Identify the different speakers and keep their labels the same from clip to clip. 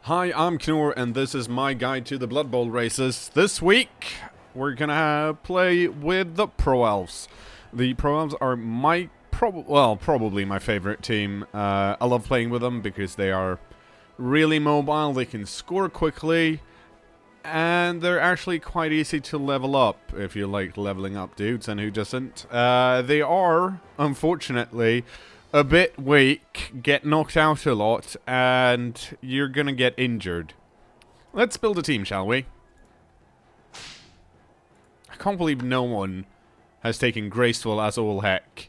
Speaker 1: Hi, I'm cKnoor, and this is my guide to the Blood Bowl races. This week, we're gonna play with the Pro Elves. The Pro Elves are probably my favorite team. I love playing with them because they are really mobile, they can score quickly, and they're actually quite easy to level up, if you like leveling up dudes, and who doesn't. They are, unfortunately, a bit weak, get knocked out a lot, and you're gonna get injured. Let's build a team, shall we? I can't believe no one has taken Graceful as all heck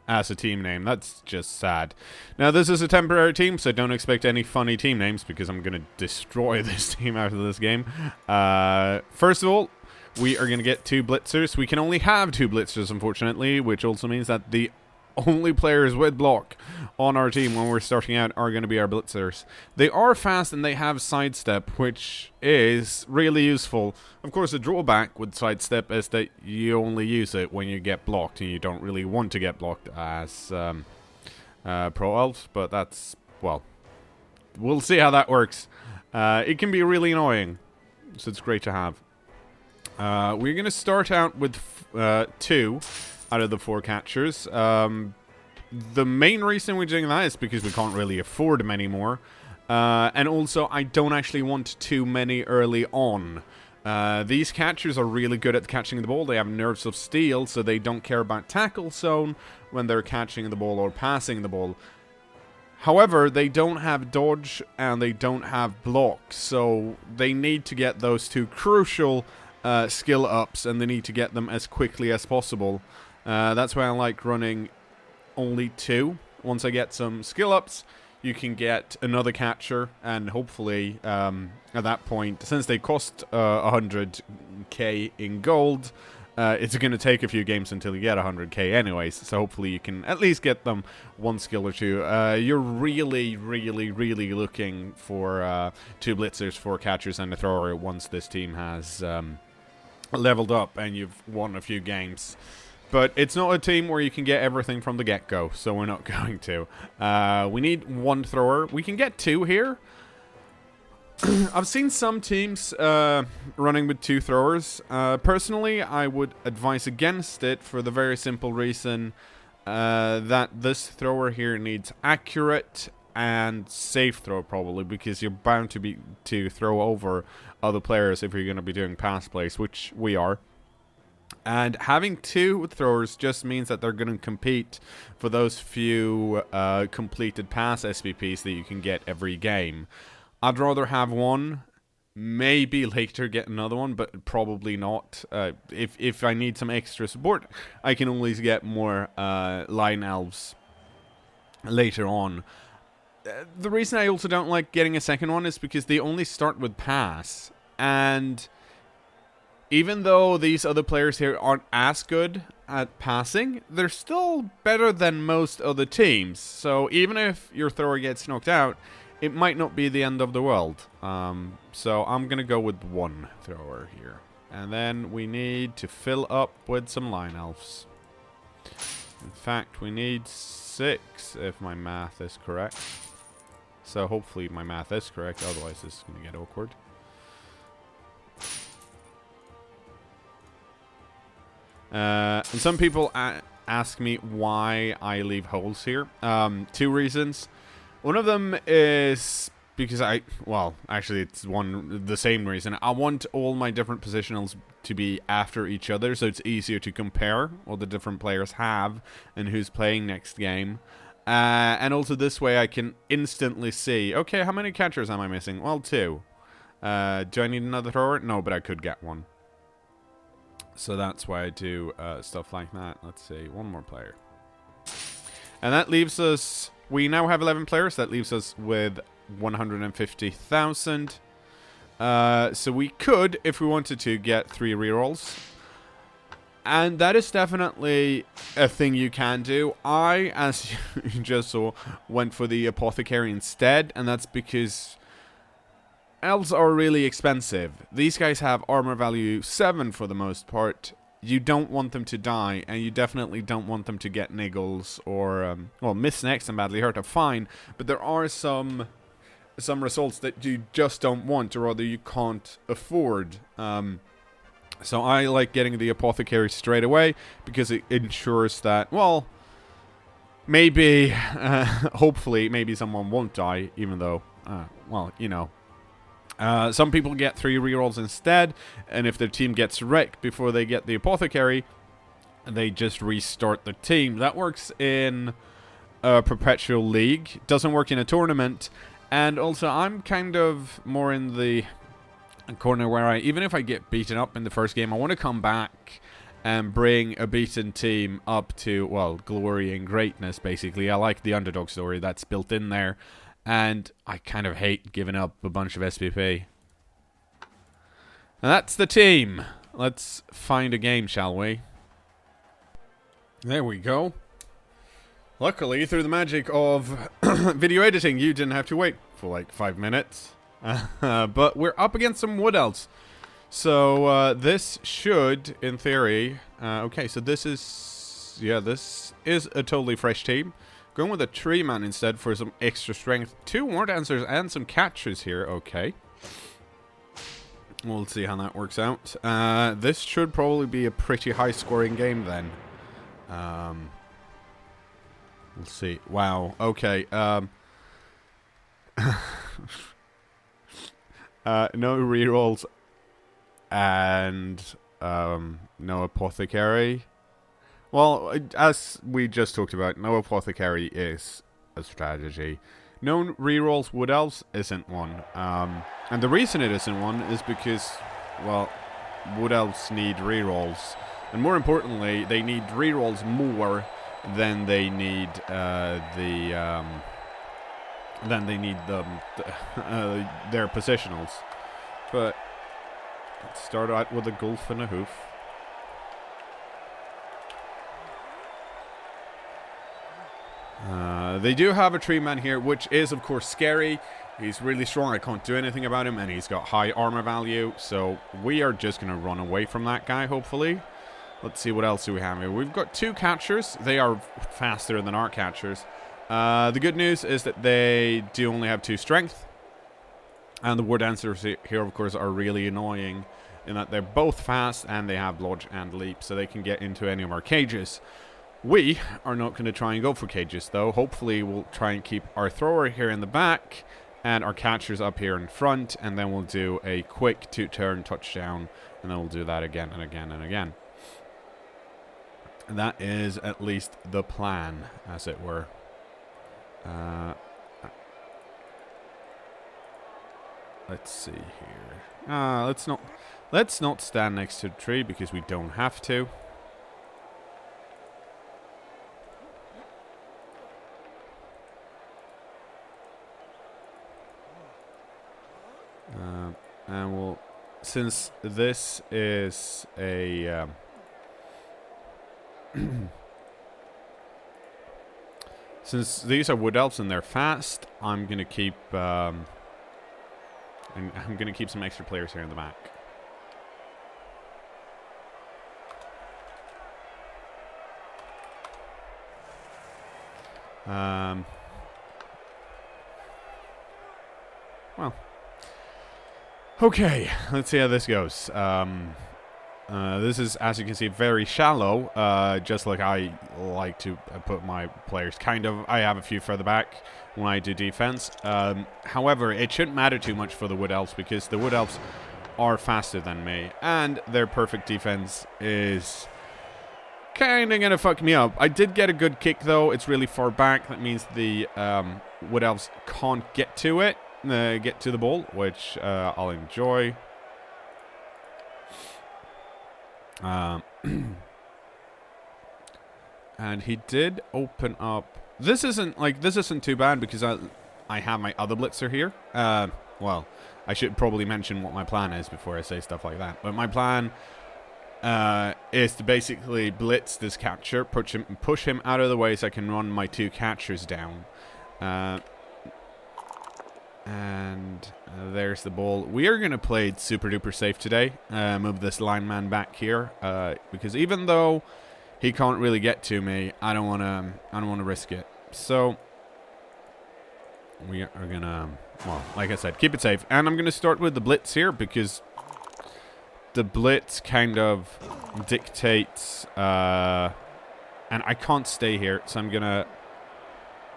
Speaker 1: as a team name. That's just sad. Now, this is a temporary team, so don't expect any funny team names, because I'm gonna destroy this team after this game. First of all, we are gonna get 2 blitzers. We can only have 2 blitzers, unfortunately, which also means that the only players with block on our team when we're starting out are going to be our blitzers. They are fast and they have sidestep, which is really useful. Of course, the drawback with sidestep is that you only use it when you get blocked, and you don't really want to get blocked as Pro Elves, but that's, well, we'll see how that works. It can be really annoying, so it's great to have. We're going to start out with 2 out of the 4 catchers. The main reason we're doing that is because we can't really afford them anymore. And also, I don't actually want too many early on. These catchers are really good at catching the ball. They have nerves of steel, so they don't care about tackle zone when they're catching the ball or passing the ball. However, they don't have dodge and they don't have block, so they need to get those 2 crucial skill ups, and they need to get them as quickly as possible. That's why I like running only 2. Once I get some skill ups, you can get another catcher, and hopefully at that point, since they cost 100k in gold, it's going to take a few games until you get 100k anyways, so hopefully you can at least get them 1 skill or 2. You're really looking for 2 blitzers, 4 catchers, and a thrower once this team has leveled up and you've won a few games. But it's not a team where you can get everything from the get-go, so we're not going to. We need 1 thrower. We can get 2 here. I've seen some teams running with 2 throwers. Personally, I would advise against it for the very simple reason that this thrower here needs accurate and safe throw, probably, because you're bound to throw over other players if you're going to be doing pass plays, which we are. And having 2 throwers just means that they're going to compete for those few completed pass SPPs that you can get every game. I'd rather have 1, maybe later get another one, but probably not. If I need some extra support, I can always get more line elves later on. The reason I also don't like getting a second one is because they only start with pass, and even though these other players here aren't as good at passing, they're still better than most other teams. So even if your thrower gets knocked out, it might not be the end of the world. So I'm going to go with 1 thrower here. And then we need to fill up with some line elves. In fact, we need 6 if my math is correct. So hopefully my math is correct, otherwise this is going to get awkward. And some people ask me why I leave holes here. 2 reasons. One of them is because actually it's the same reason. I want all my different positionals to be after each other, so it's easier to compare what the different players have and who's playing next game. And also this way I can instantly see, okay, how many catchers am I missing? Well, 2. Do I need another thrower? No, but I could get 1. So that's why I do stuff like that. Let's see, 1 more player. And that leaves us, we now have 11 players. That leaves us with 150,000. So we could, if we wanted to, get 3 rerolls. And that is definitely a thing you can do. I, as you just saw, went for the Apothecary instead, and that's because elves are really expensive. These guys have armor value 7 for the most part. You don't want them to die, and you definitely don't want them to get niggles or, miss next and badly hurt are fine, but there are some some results that you just don't want, or rather you can't afford. So I like getting the Apothecary straight away, because it ensures that, well, maybe, hopefully, maybe someone won't die, even though, well, you know. Some people get 3 rerolls instead, and if their team gets wrecked before they get the Apothecary, they just restart the team. That works in a Perpetual League. Doesn't work in a tournament. And also, I'm kind of more in the corner where even if I get beaten up in the first game, I want to come back and bring a beaten team up to, well, glory and greatness, basically. I like the underdog story that's built in there. And I kind of hate giving up a bunch of SPP. And that's the team. Let's find a game, shall we? There we go. Luckily, through the magic of video editing, you didn't have to wait for like 5 minutes. But we're up against some Wood Elves. So this should, in theory... okay, so this is... yeah, this is a totally fresh team. Going with a Tree Man instead for some extra strength. 2 War Dancers and some Catchers here. Okay. We'll see how that works out. This should probably be a pretty high-scoring game then. We'll see. Wow. Okay. No rerolls and no Apothecary. Well, as we just talked about, no Apothecary is a strategy. No rerolls Wood Elves isn't one. And the reason it isn't one is because, well, Wood Elves need rerolls. And more importantly, they need rerolls more than they need their positionals. But let's start out with a Gulf and a Hoof. They do have a Tree Man here, which is, of course, scary. He's really strong. I can't do anything about him, and he's got high armor value. So we are just going to run away from that guy, hopefully. Let's see what else do we have here. We've got 2 Catchers. They are faster than our Catchers. The good news is that they do only have 2 strength. And the War Dancers here, of course, are really annoying in that they're both fast and they have Lodge and Leap, so they can get into any of our cages. We are not going to try and go for cages, though. Hopefully, we'll try and keep our thrower here in the back and our Catchers up here in front, and then we'll do a quick 2-turn touchdown, and then we'll do that again and again and again. That is at least the plan, as it were. Let's see here. Let's not stand next to the tree because we don't have to. And we'll, since this is a since these are Wood Elves and they're fast, I'm gonna keep I'm gonna keep some extra players here in the back. Well, okay, let's see how this goes. This is, as you can see, very shallow, just like I like to put my players. Kind of, I have a few further back when I do defense. However, it shouldn't matter too much for the Wood Elves because the Wood Elves are faster than me, and their perfect defense is kind of going to fuck me up. I did get a good kick, though. It's really far back. That means the Wood Elves can't get to it, get to the ball, which I'll enjoy. And he did open up. This isn't too bad because I have my other blitzer here. Well, I should probably mention what my plan is before I say stuff like that. But my plan is to basically blitz this catcher, push him out of the way so I can run my 2 catchers down. And there's the ball. We are going to play it super duper safe today. Move this lineman back here because even though he can't really get to me, I don't want to risk it. So we are gonna, well, like I said, keep it safe. And I'm gonna start with the blitz here because the blitz kind of dictates, and I can't stay here, so I'm gonna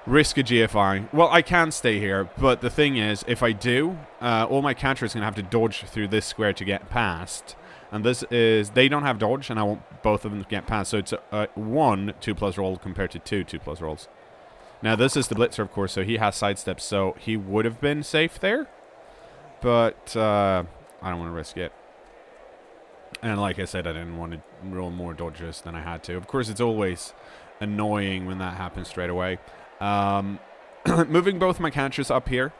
Speaker 1: risk a GFI. Well, I can stay here, but the thing is, if I do, all my catchers are gonna have to dodge through this square to get past. And this is, they don't have dodge, and I want both of them to get past. So it's a 1 2+ roll compared to 2 2+ rolls. Now, this is the blitzer, of course, so he has sidesteps, so he would have been safe there. But I don't want to risk it. And like I said, I didn't want to roll more dodges than I had to. Of course, it's always annoying when that happens straight away. Moving both my catchers up here.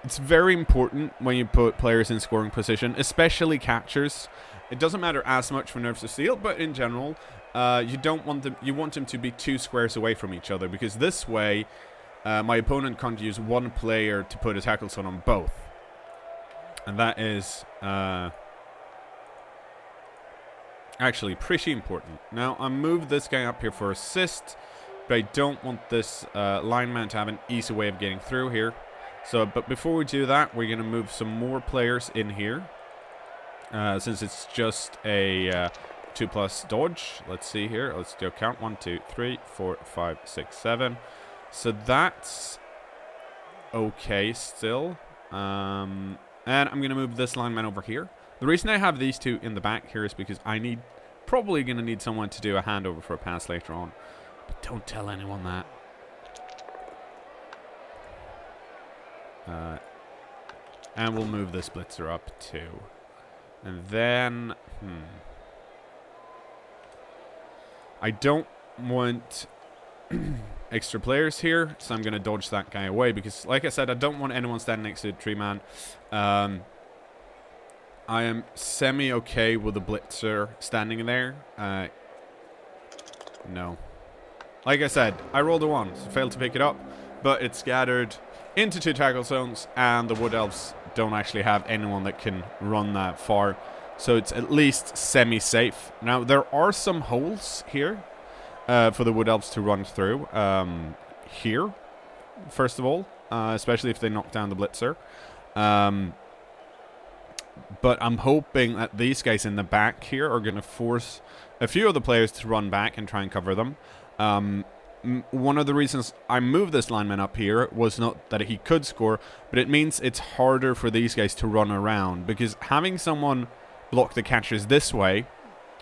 Speaker 1: It's very important when you put players in scoring position, especially catchers. It doesn't matter as much for Nerves of Steel, but in general, you don't want them. You want them to be 2 squares away from each other, because this way, my opponent can't use one player to put a tackle zone on both, and that is actually pretty important. Now I moved this guy up here for assist, but I don't want this lineman to have an easy way of getting through here. So, but before we do that, we're gonna move some more players in here. Since it's just a 2+ dodge. Let's see here. Let's do a count. 1 2 3 4 5 6 7. So that's okay still. And I'm gonna move this lineman over here. The reason I have these 2 in the back here is because I probably gonna need someone to do a handover for a pass later on. But don't tell anyone that. And we'll move this blitzer up too. And then, I don't want extra players here, so I'm going to dodge that guy away because, like I said, I don't want anyone standing next to the tree man. I am semi-okay with the blitzer standing there. No. Like I said, I rolled a 1, so failed to pick it up, but it's scattered into 2 tackle zones, and the Wood Elves don't actually have anyone that can run that far, so it's at least semi-safe. Now, there are some holes here for the Wood Elves to run through. Here, first of all, especially if they knock down the blitzer. But I'm hoping that these guys in the back here are going to force a few of the players to run back and try and cover them. One of the reasons I moved this lineman up here was not that he could score, but it means it's harder for these guys to run around, because having someone block the catchers this way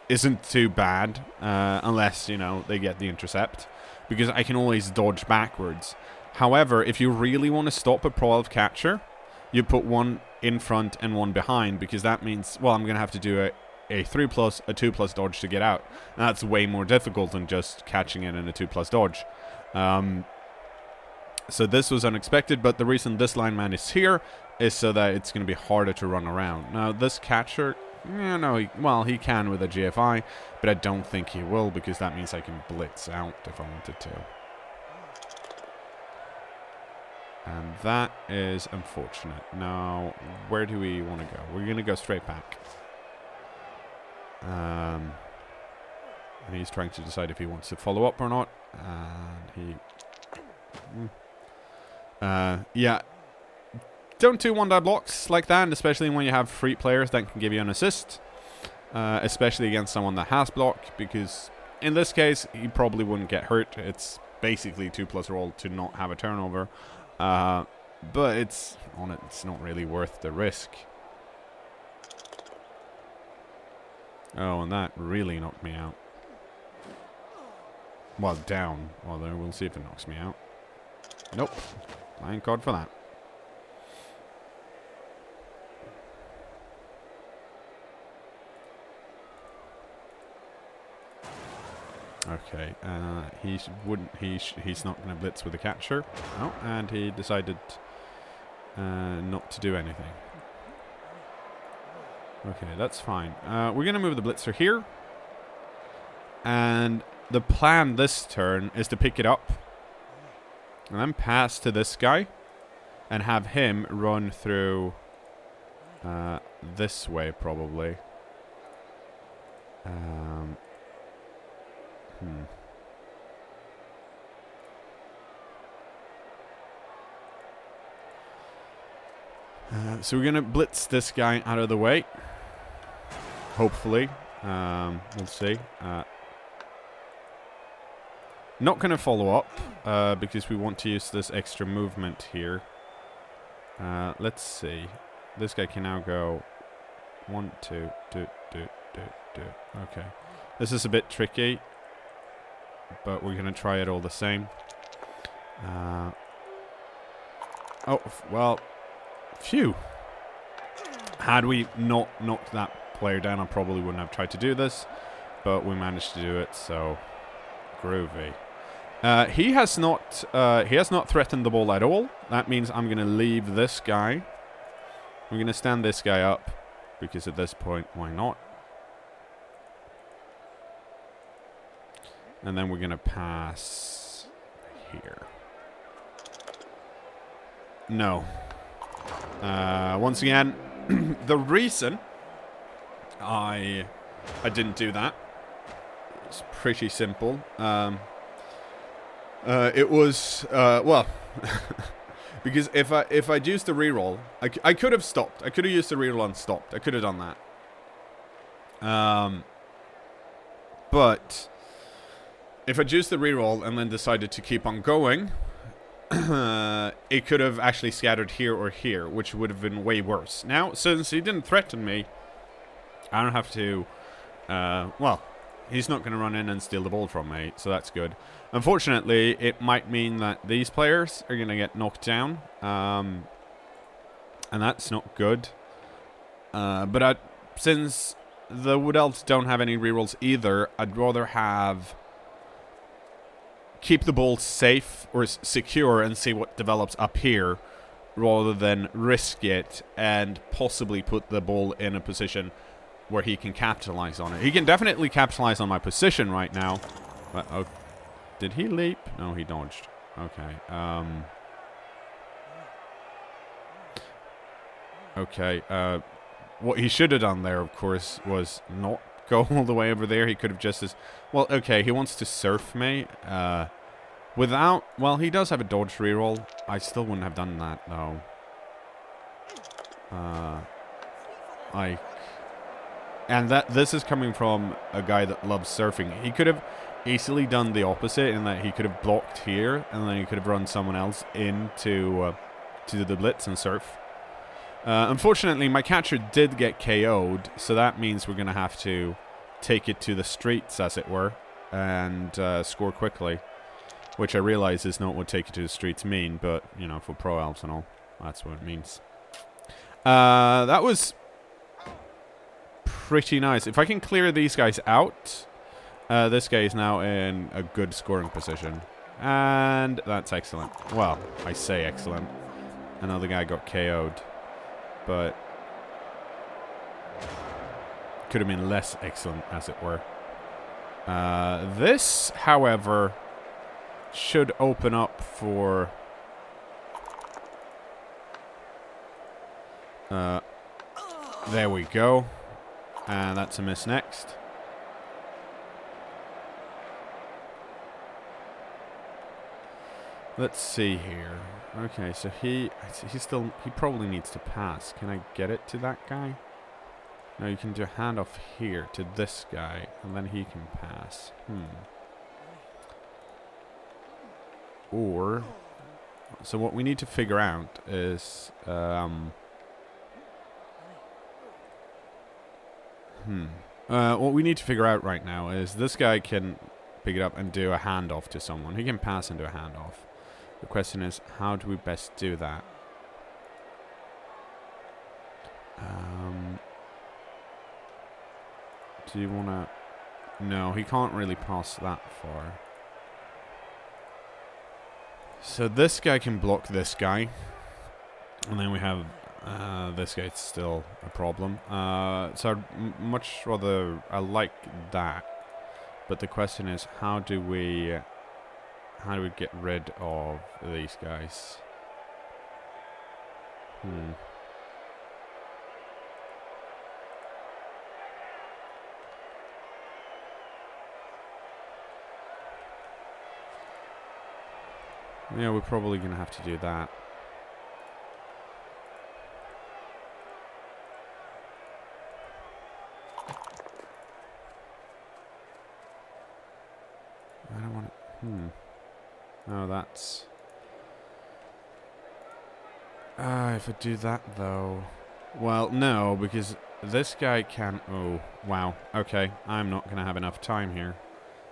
Speaker 1: isn't too bad, unless, you know, they get the intercept, because I can always dodge backwards. However, if you really want to stop a Pro Elf catcher, you put one in front and one behind, because that means, well, I'm going to have to do a 3+, a 2+ dodge to get out. And that's way more difficult than just catching it in a 2+ dodge. So this was unexpected, but the reason this lineman is here is so that it's going to be harder to run around. Now, this catcher, he can with a GFI, but I don't think he will, because that means I can blitz out if I wanted to. And that is unfortunate. Now, where do we want to go? We're going to go straight back. And he's trying to decide if he wants to follow up or not. And he... yeah. Don't do 1-die blocks like that, especially when you have free players that can give you an assist. Especially against someone that has block, because in this case, he probably wouldn't get hurt. It's basically 2+ roll to not have a turnover. But it's not really worth the risk. Oh, and that really knocked me out. Well, down. Although we'll see if it knocks me out. Nope. Thank God for that. Okay, he's not going to blitz with the catcher. Oh, and he decided not to do anything. Okay, that's fine. We're going to move the blitzer here. And the plan this turn is to pick it up and then pass to this guy and have him run through this way, probably. So we're going to blitz this guy out of the way. Hopefully. We'll see. Not going to follow up because we want to use this extra movement here. Let's see. This guy can now go 1, 2, 2, 2, 2, 2. Okay. This is a bit tricky, but we're going to try it all the same. Oh, well, phew. Had we not knocked that player down, I probably wouldn't have tried to do this, but we managed to do it, so groovy. He has not threatened the ball at all. That means I'm going to leave this guy. I'm going to stand this guy up, because at this point, why not? And then we're going to pass here. No. Once again, the reason I didn't do that, it's pretty simple. It was well, because if I'd used the reroll, I could have stopped. I could have used the reroll and stopped. I could have done that. But if I'd used the reroll and then decided to keep on going, it could have actually scattered here or here, which would have been way worse. Now, since he didn't threaten me, I don't have to, well, he's not going to run in and steal the ball from me, so that's good. Unfortunately, it might mean that these players are going to get knocked down, and that's not good. But since the Wood Elves don't have any rerolls either, I'd rather keep the ball safe or secure and see what develops up here, rather than risk it and possibly put the ball in a position where he can capitalize on it. He can definitely capitalize on my position right now. But, oh, did he leap? No, he dodged. Okay. Okay. What he should have done there, of course, was not go all the way over there. He could have just as... Well, okay, he wants to surf me. Without... Well, he does have a dodge reroll. I still wouldn't have done that, though. And this is coming from a guy that loves surfing. He could have easily done the opposite in that he could have blocked here, and then he could have run someone else into to the blitz and surf. Unfortunately, my catcher did get KO'd, so that means we're going to have to take it to the streets, as it were, and score quickly. Which I realize is not what take it to the streets mean, but, you know, for Pro Elves and all, that's what it means. That was pretty nice. If I can clear these guys out, this guy is now in a good scoring position. And that's excellent. Well, I say excellent. Another guy got KO'd. But could have been less excellent, as it were. This, however, should open up for... there we go. And that's a miss next. Let's see here. Okay, so he probably needs to pass. Can I get it to that guy? No, you can do a handoff here to this guy, and then he can pass. Or, so what we need to figure out is, what we need to figure out right now is this guy can pick it up and do a handoff to someone. He can pass and do a handoff. The question is, how do we best do that? Do you want to... No, he can't really pass that far. So this guy can block this guy. And then we have this guy's still a problem. So I'd much rather... I like that. But the question is, how do we get rid of these guys? Yeah, we're probably going to have to do that. Oh, that's... if I do that, though... Well, no, because this guy can... Oh, wow. Okay, I'm not going to have enough time here.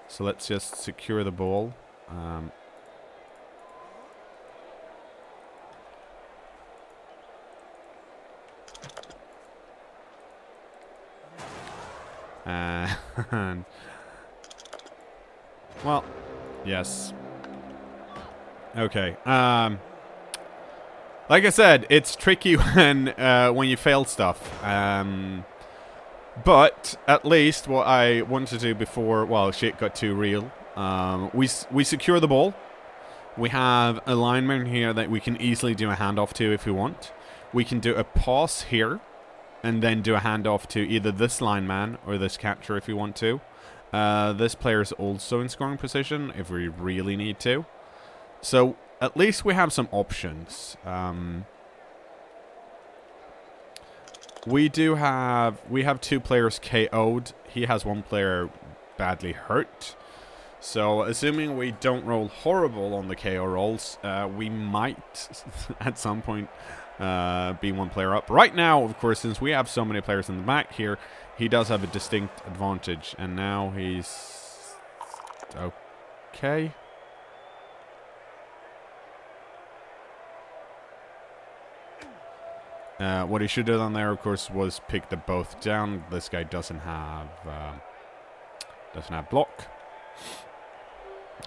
Speaker 1: So let's just secure the ball. And... Well, yes. Okay. Like I said, it's tricky when you fail stuff. But at least what I wanted to do before, well, shit got too real. We secure the ball. We have a lineman here that we can easily do a handoff to if we want. We can do a pass here, and then do a handoff to either this lineman or this catcher if we want to. This player is also in scoring position if we really need to. So at least we have some options. We have 2 players KO'd. He has 1 player badly hurt. So assuming we don't roll horrible on the KO rolls, we might at some point be 1 player up. Right now, of course, since we have so many players in the back here, he does have a distinct advantage. And now he's... Okay. What he should have done there, of course, was pick them both down. This guy doesn't have block.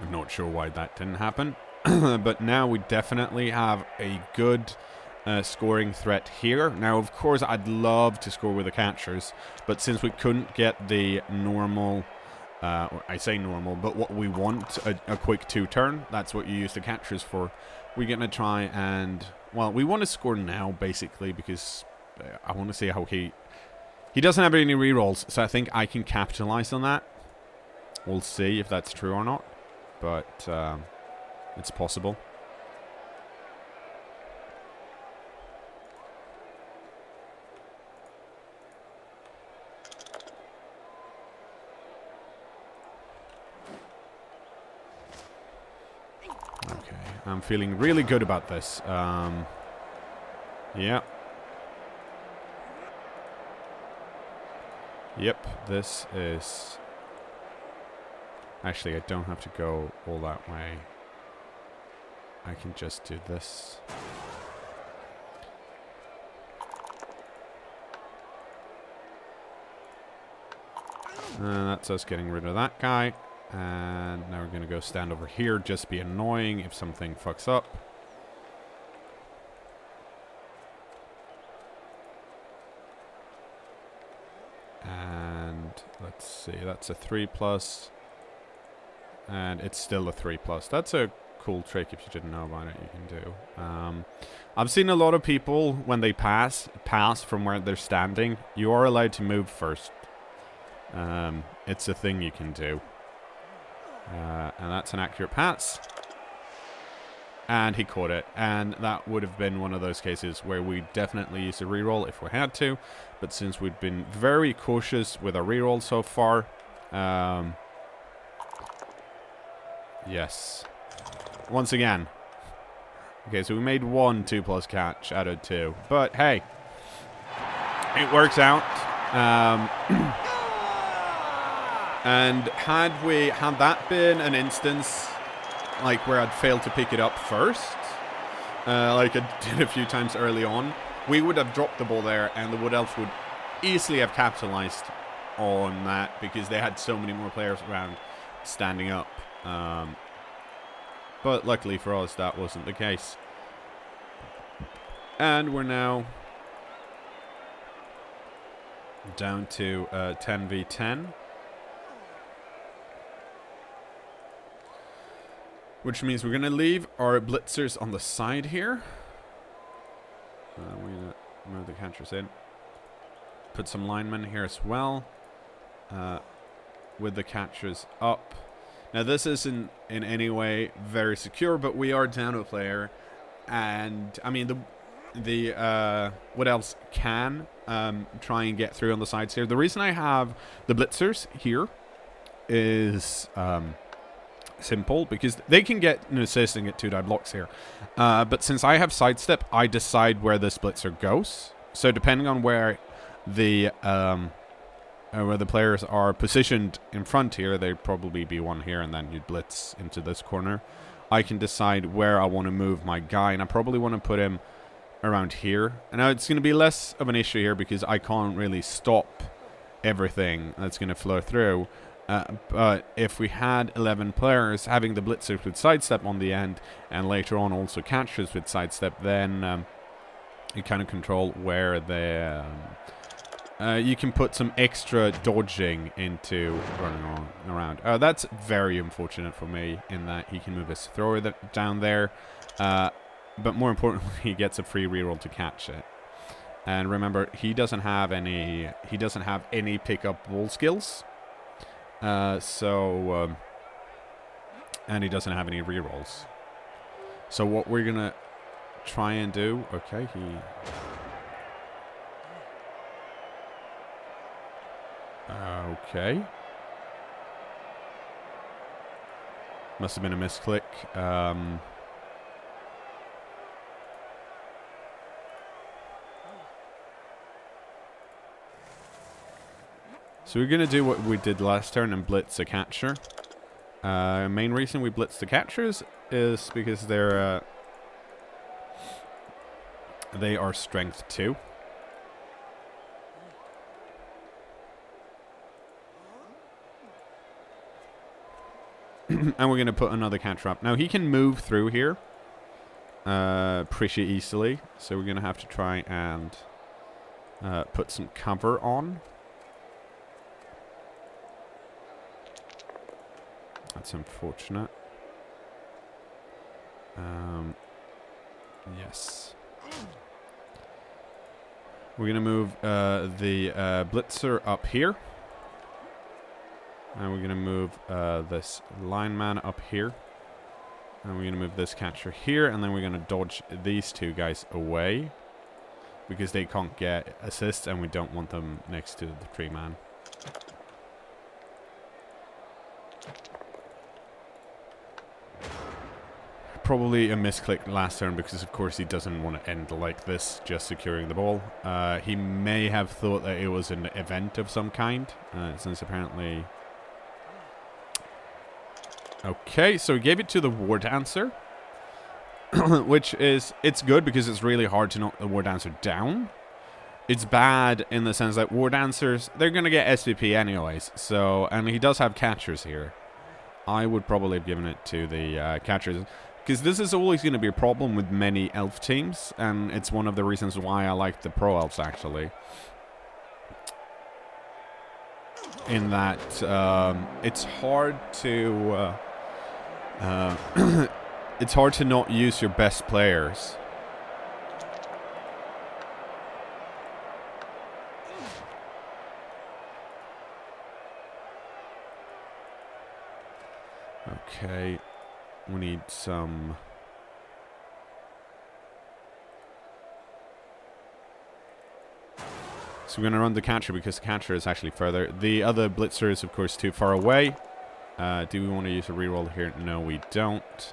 Speaker 1: I'm not sure why that didn't happen. But now we definitely have a good scoring threat here. Now, of course, I'd love to score with the catchers, but since we couldn't get the normal, or I say normal, but what we want, a quick 2-turn, that's what you use the catchers for. We're going to try and... Well, we want to score now, basically, because I want to see how he doesn't have any rerolls, so I think I can capitalize on that. We'll see if that's true or not, but it's possible. Okay, I'm feeling really good about this. Yeah. Yep, this is... Actually, I don't have to go all that way. I can just do this. That's us getting rid of that guy. And now we're going to go stand over here. Just be annoying if something fucks up. And let's see. That's a 3+. And it's still a 3+. That's a cool trick if you didn't know about it. You can do. I've seen a lot of people when they pass from where they're standing. You are allowed to move first. It's a thing you can do. And that's an accurate pass. And he caught it. And that would have been one of those cases where we definitely use a reroll if we had to. But since we've been very cautious with our reroll so far, yes. Once again. Okay, so we made 1 2+ catch out of 2. But hey, it works out. And had that been an instance like where I'd failed to pick it up first, like I did a few times early on, we would have dropped the ball there, and the Wood Elves would easily have capitalized on that because they had so many more players around standing up. But luckily for us, that wasn't the case. And we're now down to 10v10. Which means we're going to leave our blitzers on the side here. We're going to move the catchers in. Put some linemen here as well. With the catchers up. Now this isn't in any way very secure, but we are down a player. And, I mean, what else can try and get through on the sides here. The reason I have the blitzers here is... simple, because they can get an assist and get 2-die blocks here. But since I have sidestep, I decide where the splitzer goes. So depending on where the players are positioned in front here, they'd probably be one here, and then you'd blitz into this corner. I can decide where I want to move my guy, and I probably want to put him around here. And now it's going to be less of an issue here because I can't really stop everything that's going to flow through. But if we had 11 players having the blitzers with sidestep on the end, and later on also catchers with sidestep, then you kind of control where the you can put some extra dodging into running around. That's very unfortunate for me in that he can move his thrower down there, but more importantly, he gets a free reroll to catch it. And remember, he doesn't have any pickup ball skills. And he doesn't have any rerolls. So what we're gonna try and do, okay, okay. Must have been a misclick. So we're going to do what we did last turn and blitz a catcher. Main reason we blitz the catchers is because they are strength 2. And we're going to put another catcher up. Now he can move through here pretty easily. So we're going to have to try and put some cover on. That's unfortunate. Yes. We're going to move the blitzer up here. And we're going to move this lineman up here. And we're going to move this catcher here. And then we're going to dodge these two guys away, because they can't get assists and we don't want them next to the 3-man. Probably a misclick last turn because, of course, he doesn't want to end like this, just securing the ball. He may have thought that it was an event of some kind, since apparently... Okay, so he gave it to the War Dancer, which is... It's good because it's really hard to knock the War Dancer down. It's bad in the sense that War Dancers, they're going to get SVP anyways, so... And he does have catchers here. I would probably have given it to the catchers, because this is always going to be a problem with many elf teams, and it's one of the reasons why I like the Pro Elves, actually. In that it's hard to it's hard to not use your best players. Okay. We need some... So we're going to run the catcher because the catcher is actually further. The other blitzer is, of course, too far away. Do we want to use a reroll here? No, we don't.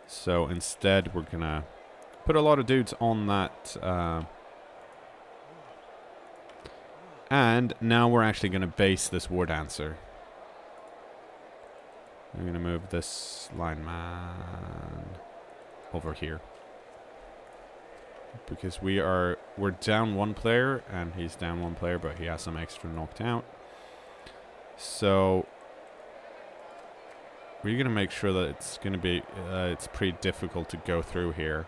Speaker 1: So instead, we're going to put a lot of dudes on that... and now we're actually going to base this War Dancer. I'm going to move this lineman over here. Because we're down 1 player, and he's down 1 player, but he has some extra knocked out. So we're going to make sure that it's going to be, it's pretty difficult to go through here.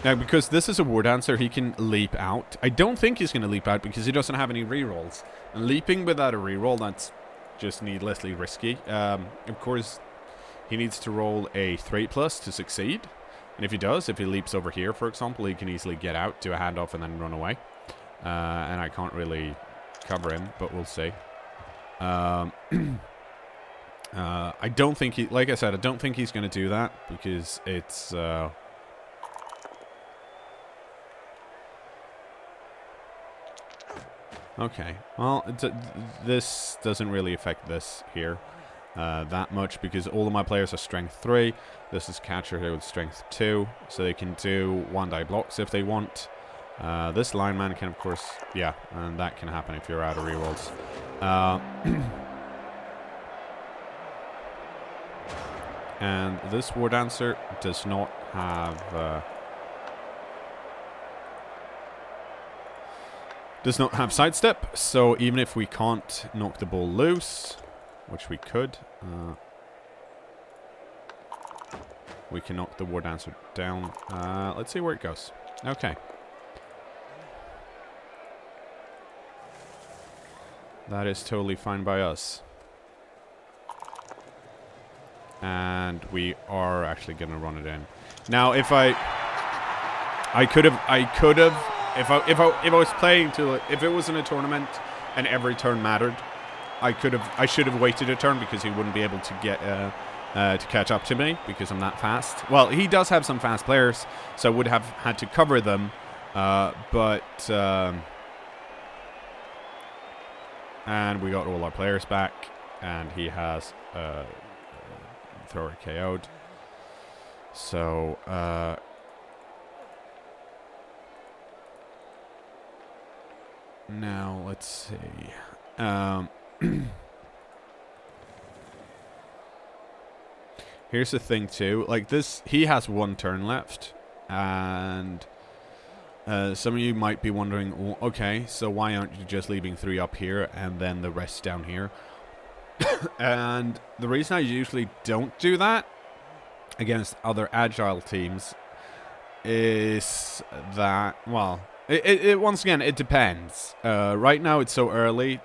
Speaker 1: Now, because this is a War Dancer, he can leap out. I don't think he's going to leap out because he doesn't have any rerolls. And leaping without a reroll, that's just needlessly risky. Of course, he needs to roll a 3+ to succeed. And if he does, if he leaps over here, for example, he can easily get out, do a handoff, and then run away. And I can't really cover him, but we'll see. I don't think he, like I said, I don't think he's going to do that because it's. Okay, well, this doesn't really affect this here that much because all of my players are strength 3. This is catcher here with strength 2, so they can do 1-die blocks if they want. This lineman can, of course, yeah, and that can happen if you're out of rerolls. And this War Dancer does not have sidestep, so even if we can't knock the ball loose, which we could, we can knock the War Dancer down. Let's see where it goes. Okay. That is totally fine by us. And we are actually going to run it in. Now, if I could have, if I was playing if it was in a tournament and every turn mattered, I should have waited a turn because he wouldn't be able to get to catch up to me because I'm that fast. Well, he does have some fast players, so I would have had to cover them, but and we got all our players back, and he has thrower KO'd. So now let's see. Here's the thing too, like this, he has 1 turn left, and some of you might be wondering, well, okay, so why aren't you just leaving 3 up here and then the rest down here? And the reason I usually don't do that against other agile teams is that, well, it once again, it depends. Right now it's so early,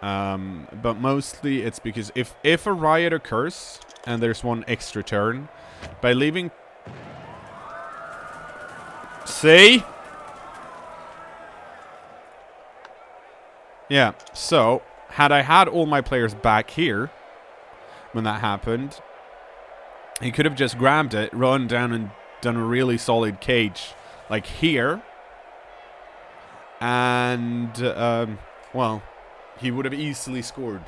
Speaker 1: but mostly it's because if a riot occurs and there's 1 extra turn, by leaving... See? Yeah, so had I had all my players back here when that happened, he could have just grabbed it, run down and done a really solid cage like here, and well, he would have easily scored.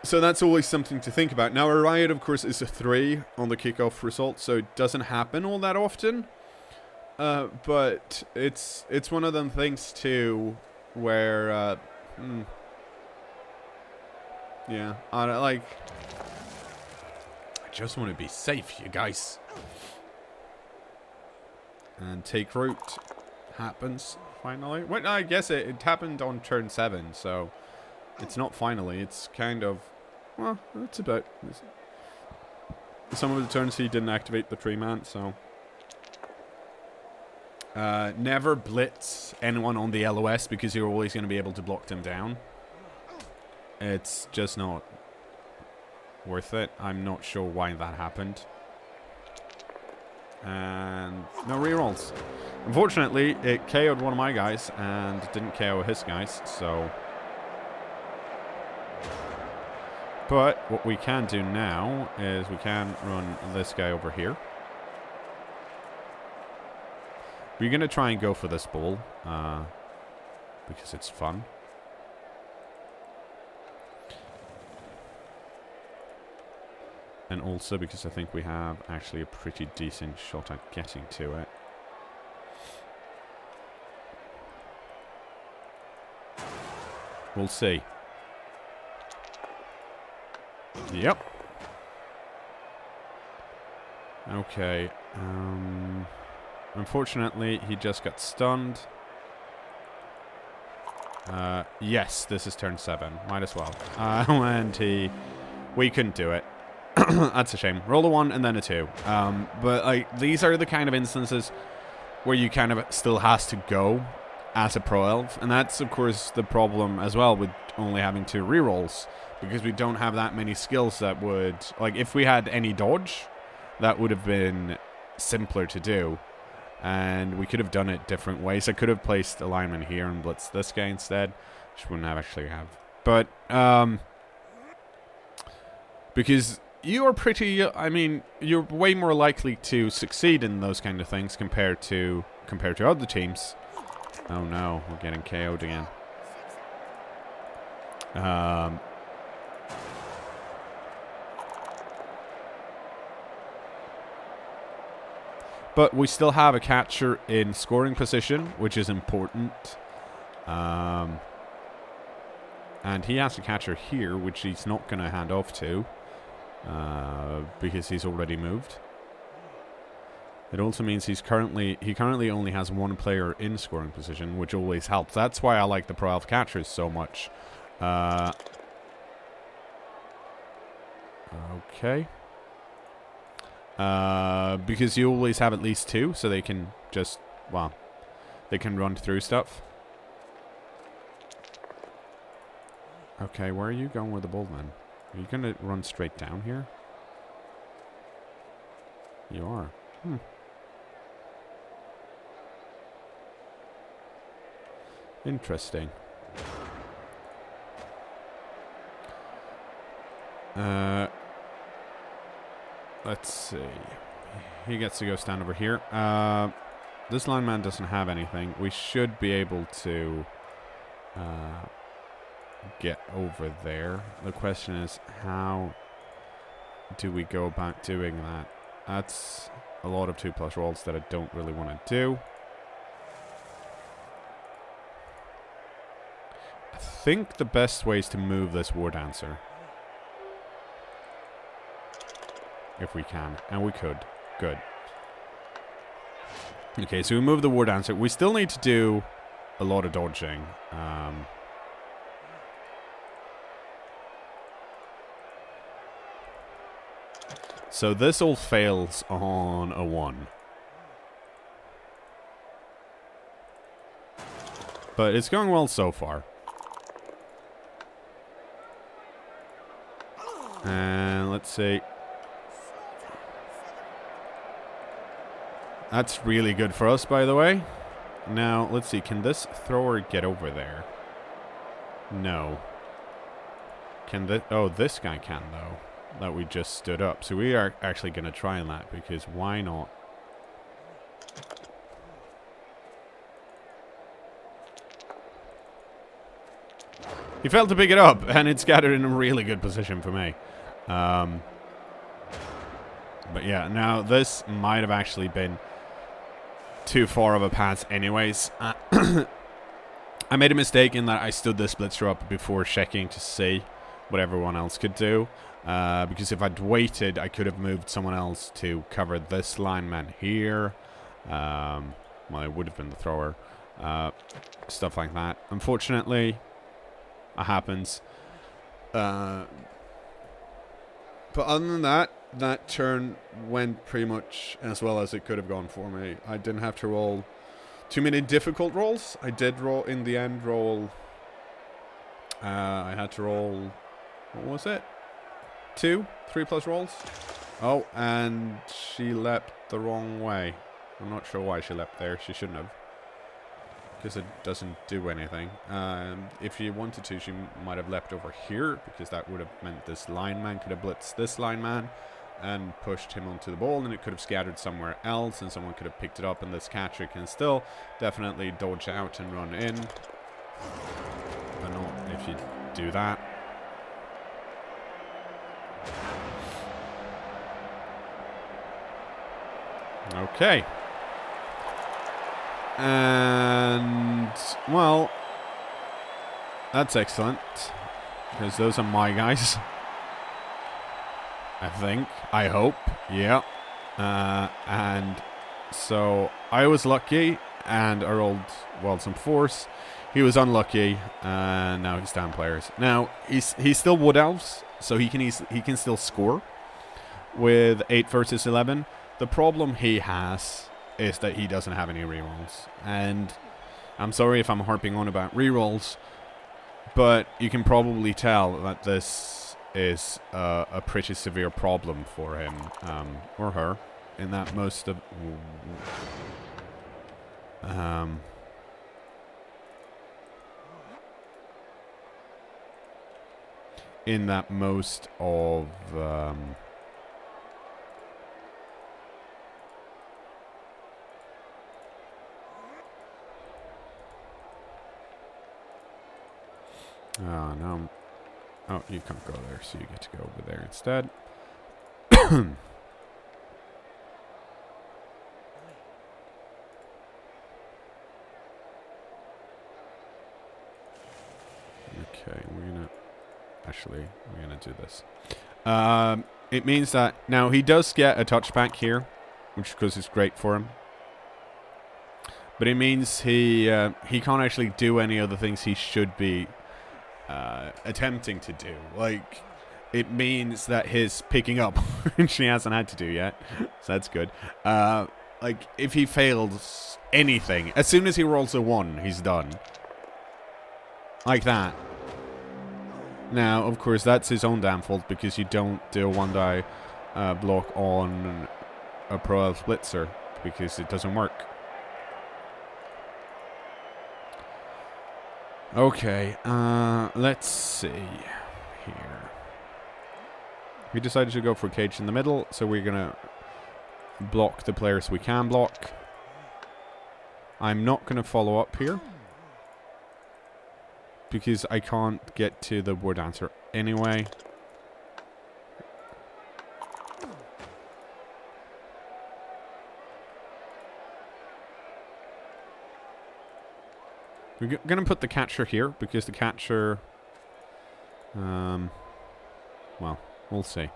Speaker 1: So that's always something to think about. Now a riot, of course, is a 3 on the kickoff result, so it doesn't happen all that often. But it's one of them things too, where yeah, I just want to be safe, you guys. And take root happens finally. Well, I guess it happened on turn 7, so it's not finally. It's kind of, well, it's about some of the turns he didn't activate the tree man, so. Never blitz anyone on the LOS because you're always going to be able to block them down. It's just not worth it. I'm not sure why that happened. And no rerolls. Unfortunately, it KO'd one of my guys and didn't KO his guys, so. But what we can do now is we can run this guy over here. We're going to try and go for this ball, because it's fun. And also because I think we have actually a pretty decent shot at getting to it. We'll see. Yep. Okay. Unfortunately, he just got stunned. Yes, this is turn 7. Might as well. And we couldn't do it. That's a shame. Roll a 1 and then a 2. But like these are the kind of instances where you kind of still has to go as a Pro Elf. And that's, of course, the problem as well with only having 2 rerolls. Because we don't have that many skills that would... Like, if we had any dodge, that would have been simpler to do. And we could have done it different ways. I could have placed a lineman here and blitzed this guy instead. Which wouldn't have actually have. But, Because you are pretty, I mean, you're way more likely to succeed in those kind of things compared to other teams. Oh no, we're getting KO'd again. But we still have a catcher in scoring position, which is important. And he has a catcher here, which he's not going to hand off to. Because he's already moved. It also means he currently only has one player in scoring position, which always helps. That's why I like the Pro Elf catchers so much. Okay. Because you always have at least two, so they can just, well, they can run through stuff. Okay, where are you going with the ball then? Are you going to run straight down here? You are. Interesting. Let's see. He gets to go stand over here. This lineman doesn't have anything. We should be able to get over there. The question is, how do we go about doing that? That's a lot of 2+ rolls that I don't really want to do. I think the best way is to move this War Dancer. If we can. And we could. Good. Okay, so we move the War Dancer. We still need to do a lot of dodging. So this all fails on a 1. But it's going well so far. And let's see. That's really good for us, by the way. Now, let's see. Can this thrower get over there? No. Can this... Oh, this guy can, though. That we just stood up. So we are actually going to try that, because why not? He failed to pick it up, and it's scattered in a really good position for me. But yeah, now this might have actually been too far of a pass anyways. I made a mistake in that I stood the Splitzer up before checking to see what everyone else could do. Because if I'd waited, I could have moved someone else to cover this lineman here. Well, it would have been the thrower. Stuff like that. Unfortunately, it happens. But other than that, that turn went pretty much as well as it could have gone for me. I didn't have to roll too many difficult rolls. I did roll, in the end, I had to roll, what was it? 3+ rolls. Oh, and she leapt the wrong way. I'm not sure why she leapt there. She shouldn't have. Because it doesn't do anything. If she wanted to, she might have leapt over here, because that would have meant this lineman could have blitzed this lineman and pushed him onto the ball, and it could have scattered somewhere else, and someone could have picked it up, and this catcher can still definitely dodge out and run in. But not if you do that. Okay. And, well, that's excellent, because those are my guys. I think. I hope. Yeah. And so I was lucky, and I rolled, well, some force. He was unlucky, and now he's down players. Now, he's still Wood Elves, so he can still score with 8 versus 11. The problem he has is that he doesn't have any rerolls. And I'm sorry if I'm harping on about rerolls, but you can probably tell that this is a pretty severe problem for him, or her, in that most of... in that most of oh no. Oh, you can't go there, so you get to go over there instead. Okay, we're gonna do this. It means that now he does get a touchback here, which of course is great for him. But it means he can't actually do any other things he should be attempting to do. Like, it means that his picking up, which he hasn't had to do yet, so that's good. Like, if he fails anything, as soon as he rolls a 1, he's done. Like that. Now, of course, that's his own damn fault because you don't do a 1-die block on a Pro Elves Blitzer because it doesn't work. Okay, let's see here. We decided to go for cage in the middle, so we're going to block the players we can block. I'm not going to follow up here because I can't get to the War Dancer anyway. We're going to put the catcher here because the catcher... well, we'll see.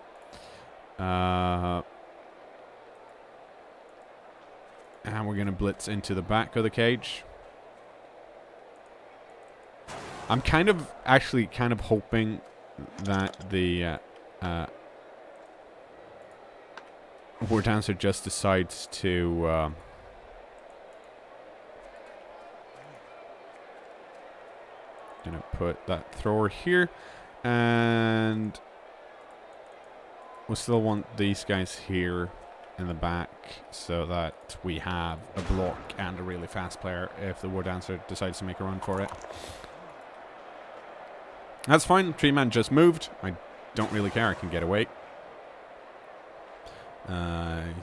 Speaker 1: And we're going to blitz into the back of the cage. I'm actually kind of hoping that the War Dancer just decides to... gonna put that thrower here, and we'll still want these guys here in the back so that we have a block and a really fast player if the War Dancer decides to make a run for it. That's fine. Tree Man just moved. I don't really care. I can get away.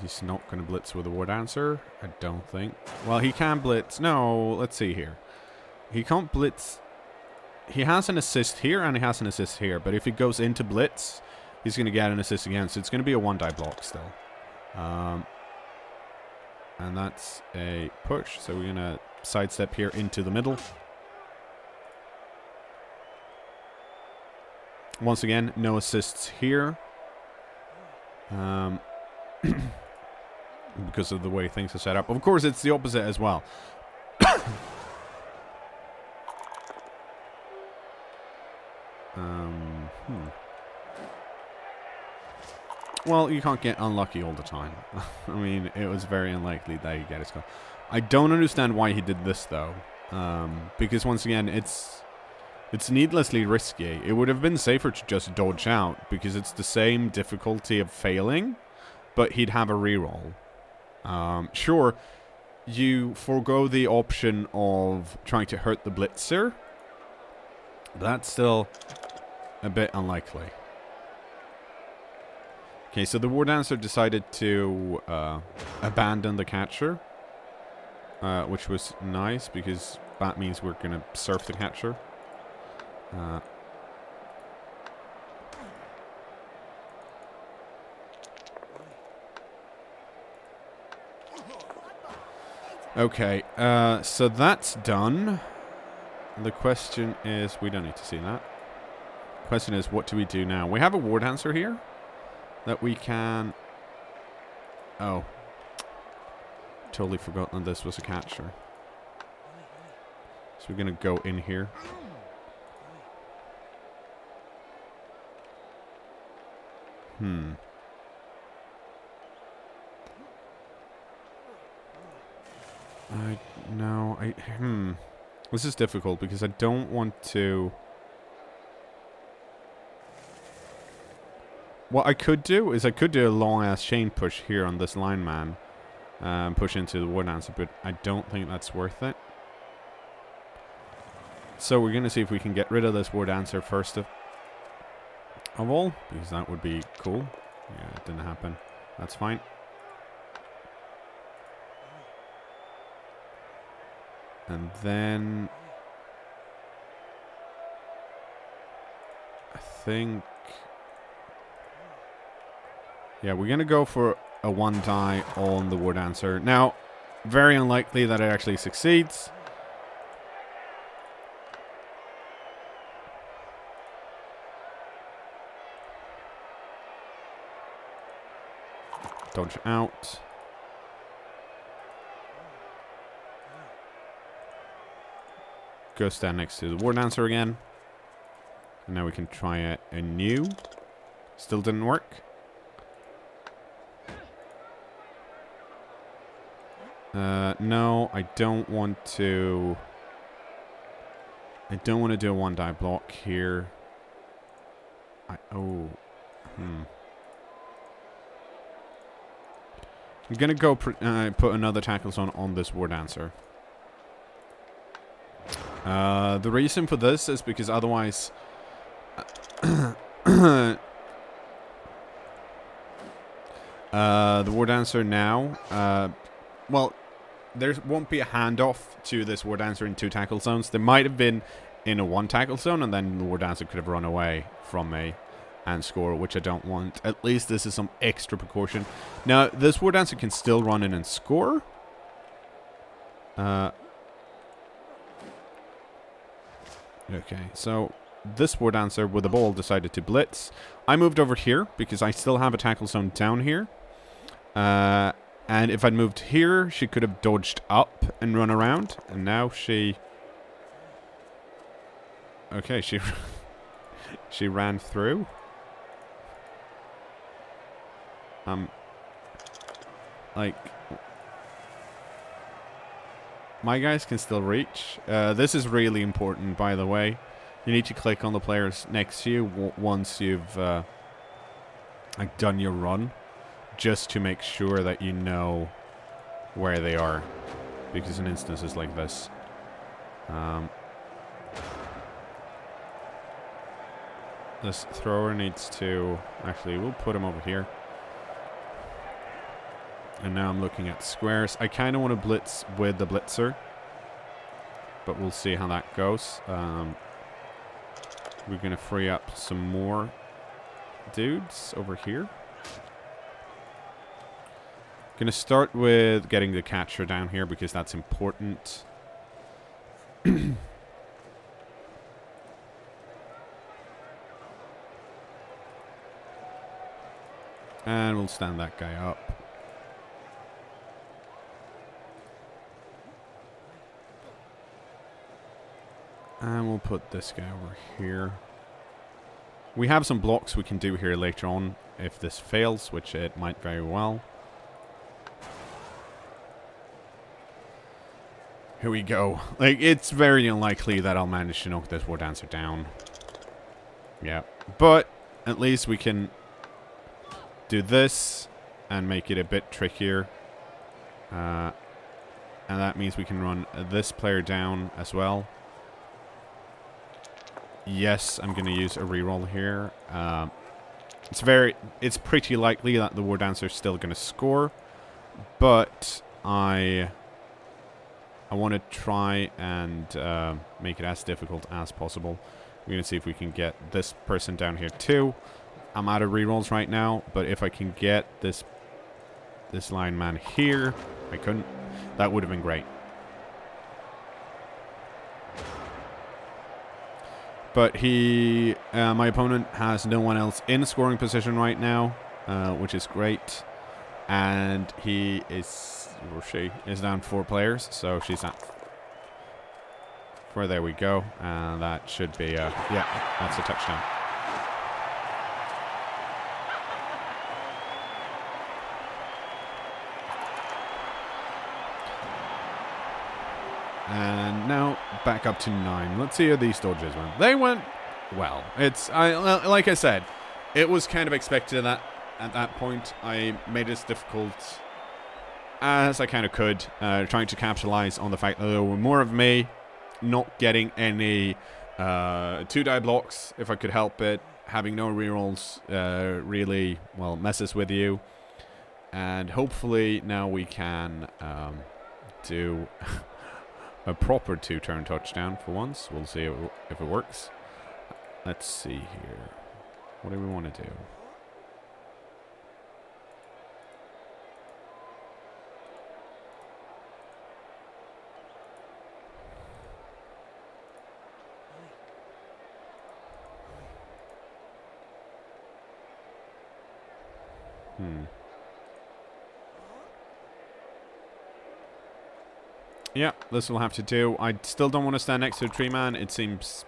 Speaker 1: He's not going to blitz with a War Dancer, I don't think. Well, he can blitz. No, let's see here. He can't blitz. He has an assist here and he has an assist here, but if he goes into blitz, he's going to get an assist again, so it's going to be a 1-die block still. And that's a push, so we're going to sidestep here into the middle. Once again, no assists here. Because of the way things are set up. Of course, it's the opposite as well. Well, you can't get unlucky all the time. I mean, it was very unlikely that he'd get his goal. I don't understand why he did this, though. Because, once again, it's needlessly risky. It would have been safer to just dodge out, because it's the same difficulty of failing, but he'd have a reroll. Sure, you forego the option of trying to hurt the blitzer. That's still a bit unlikely. Okay, so the War Dancer decided to abandon the catcher, which was nice because that means we're going to surf the catcher. Okay, so that's done. The question is, we don't need to see that. The question is, what do we do now? We have a War Dancer here that we can... Oh. Totally forgotten that this was a catcher. So we're going to go in here. This is difficult because I don't want to... What I could do is I could do a long-ass chain push here on this lineman. Push into the War Dancer, but I don't think that's worth it. So we're going to see if we can get rid of this War Dancer first. of all, because that would be cool. Yeah, it didn't happen. That's fine. And then I think, yeah, we're going to go for a 1 die on the War Dancer. Now, very unlikely that it actually succeeds. Dodge out. Go stand next to the War Dancer again. And now we can try it anew. Still didn't work. No, I don't want to. I don't want to do a 1 die block here. I'm gonna go put another tackle zone on this War Dancer. The reason for this is because otherwise, the War Dancer now, well, there won't be a handoff to this War Dancer in 2 tackle zones. There might have been in a 1 tackle zone, and then the War Dancer could have run away from me and score, which I don't want. At least this is some extra precaution. Now, this War Dancer can still run in and score. Okay, so this War Dancer with the ball decided to blitz. I moved over here because I still have a tackle zone down here. And if I'd moved here, she could have dodged up and run around. And now she... Okay, she she ran through. Like... My guys can still reach. This is really important, by the way. You need to click on the players next to you once you've like done your run, just to make sure that you know where they are, because in instances like this, this thrower needs to actually. We'll put him over here. And now I'm looking at squares. I kind of want to blitz with the blitzer, but we'll see how that goes. We're going to free up some more dudes over here. Going to start with getting the catcher down here because that's important. And we'll stand that guy up. And we'll put this guy over here. We have some blocks we can do here later on if this fails, which it might very well. Here we go. Like, it's very unlikely that I'll manage to knock this War Dancer down. Yeah. But at least we can do this and make it a bit trickier. And that means we can run this player down as well. Yes, I'm going to use a reroll here. It's pretty likely that the War Dancer is still going to score, but I want to try and make it as difficult as possible. We're going to see if we can get this person down here too. I'm out of rerolls right now, but if I can get this lineman here, I couldn't. That would have been great. But my opponent has no one else in scoring position right now, which is great. And she is down 4 players, so she's at 4. There we go. And that should be, yeah, that's a touchdown. And now back up to 9. Let's see how these dodges went. They went well. Like I said, it was kind of expected that at that point I made it as difficult as I kind of could, trying to capitalize on the fact that there were more of me not getting any 2-die blocks if I could help it. having no rerolls really, well, messes with you. And hopefully now we can do a proper 2-turn touchdown for once. We'll see if it works. Let's see here. What do we want to do? Yeah, this will have to do. I still don't want to stand next to a tree man. It seems...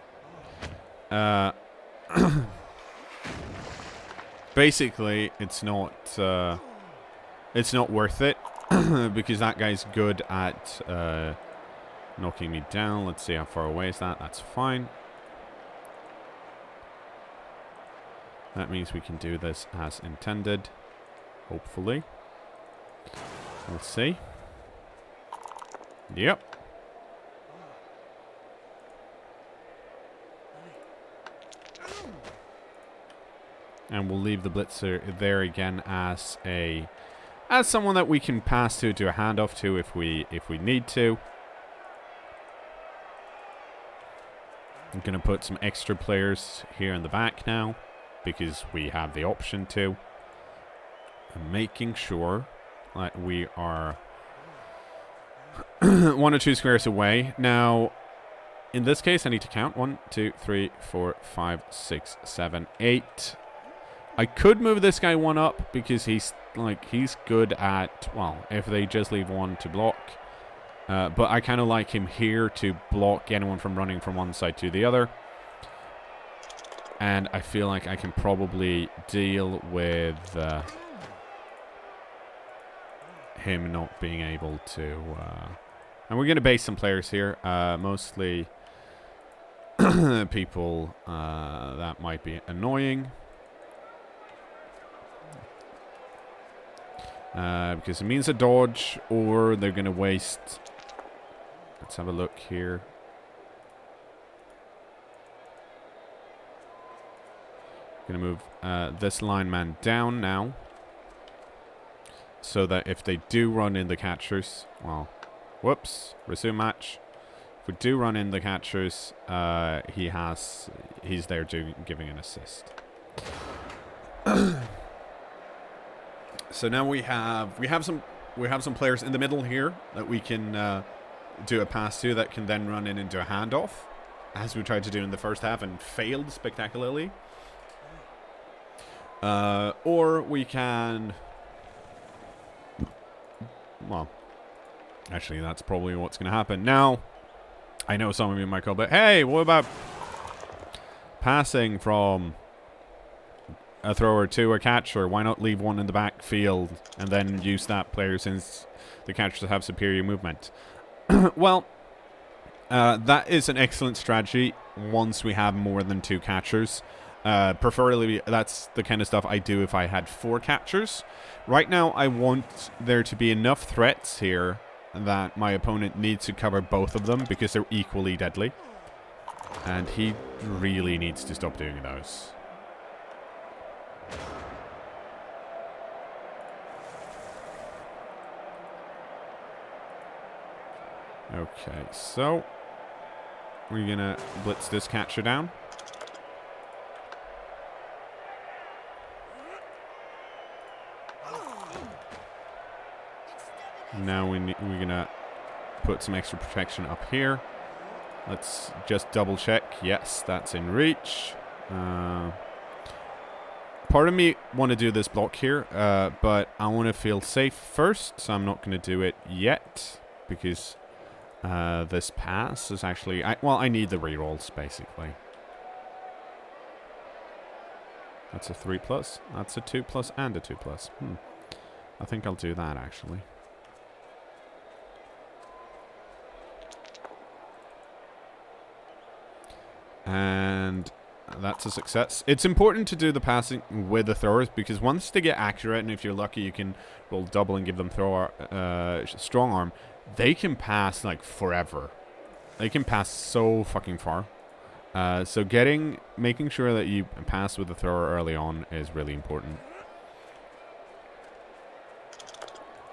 Speaker 1: basically, it's not worth it. Because that guy's good at knocking me down. Let's see how far away is that. That's fine. That means we can do this as intended. Hopefully. We'll see. Yep. And we'll leave the blitzer there again as someone that we can pass to do a handoff to if we need to. I'm gonna put some extra players here in the back now because we have the option to. I'm making sure that we are 1 or 2 squares away. Now, in this case, I need to count 1, 2, 3, 4, 5, 6, 7, 8. I could move this guy 1 up because he's good at, well, if they just leave 1 to block. But I kind of like him here to block anyone from running from one side to the other. And I feel like I can probably deal with him not being able to... and we're going to base some players here. Mostly people that might be annoying. Because it means a dodge, or they're going to waste... Let's have a look here. Going to move this lineman down now. So that if they do run in the catchers... Well, whoops. Resume match. If we do run in the catchers, he's there giving an assist. So now we have some players in the middle here that we can do a pass to that can then run in and do a handoff, as we tried to do in the first half and failed spectacularly. Or we can... Well, actually, that's probably what's going to happen. Now, I know some of you might go, but hey, what about passing from a thrower to a catcher? Why not leave 1 in the backfield and then use that player since the catchers have superior movement? Well, that is an excellent strategy once we have more than 2 catchers. Preferably, that's the kind of stuff I do if I had 4 catchers. Right now, I want there to be enough threats here that my opponent needs to cover both of them because they're equally deadly. And he really needs to stop doing those. Okay, so we're going to blitz this catcher down. Now we're going to put some extra protection up here. Let's just double check. Yes, that's in reach. Part of me want to do this block here, but I want to feel safe first, so I'm not going to do it yet because this pass is actually... I need the rerolls, basically. That's a 3+. That's a 2+, and a 2+. I think I'll do that, actually. And that's a success. It's important to do the passing with the throwers because once they get accurate, and if you're lucky you can roll double and give them strong arm, they can pass like forever. They can pass so fucking far. So making sure that you pass with the thrower early on is really important.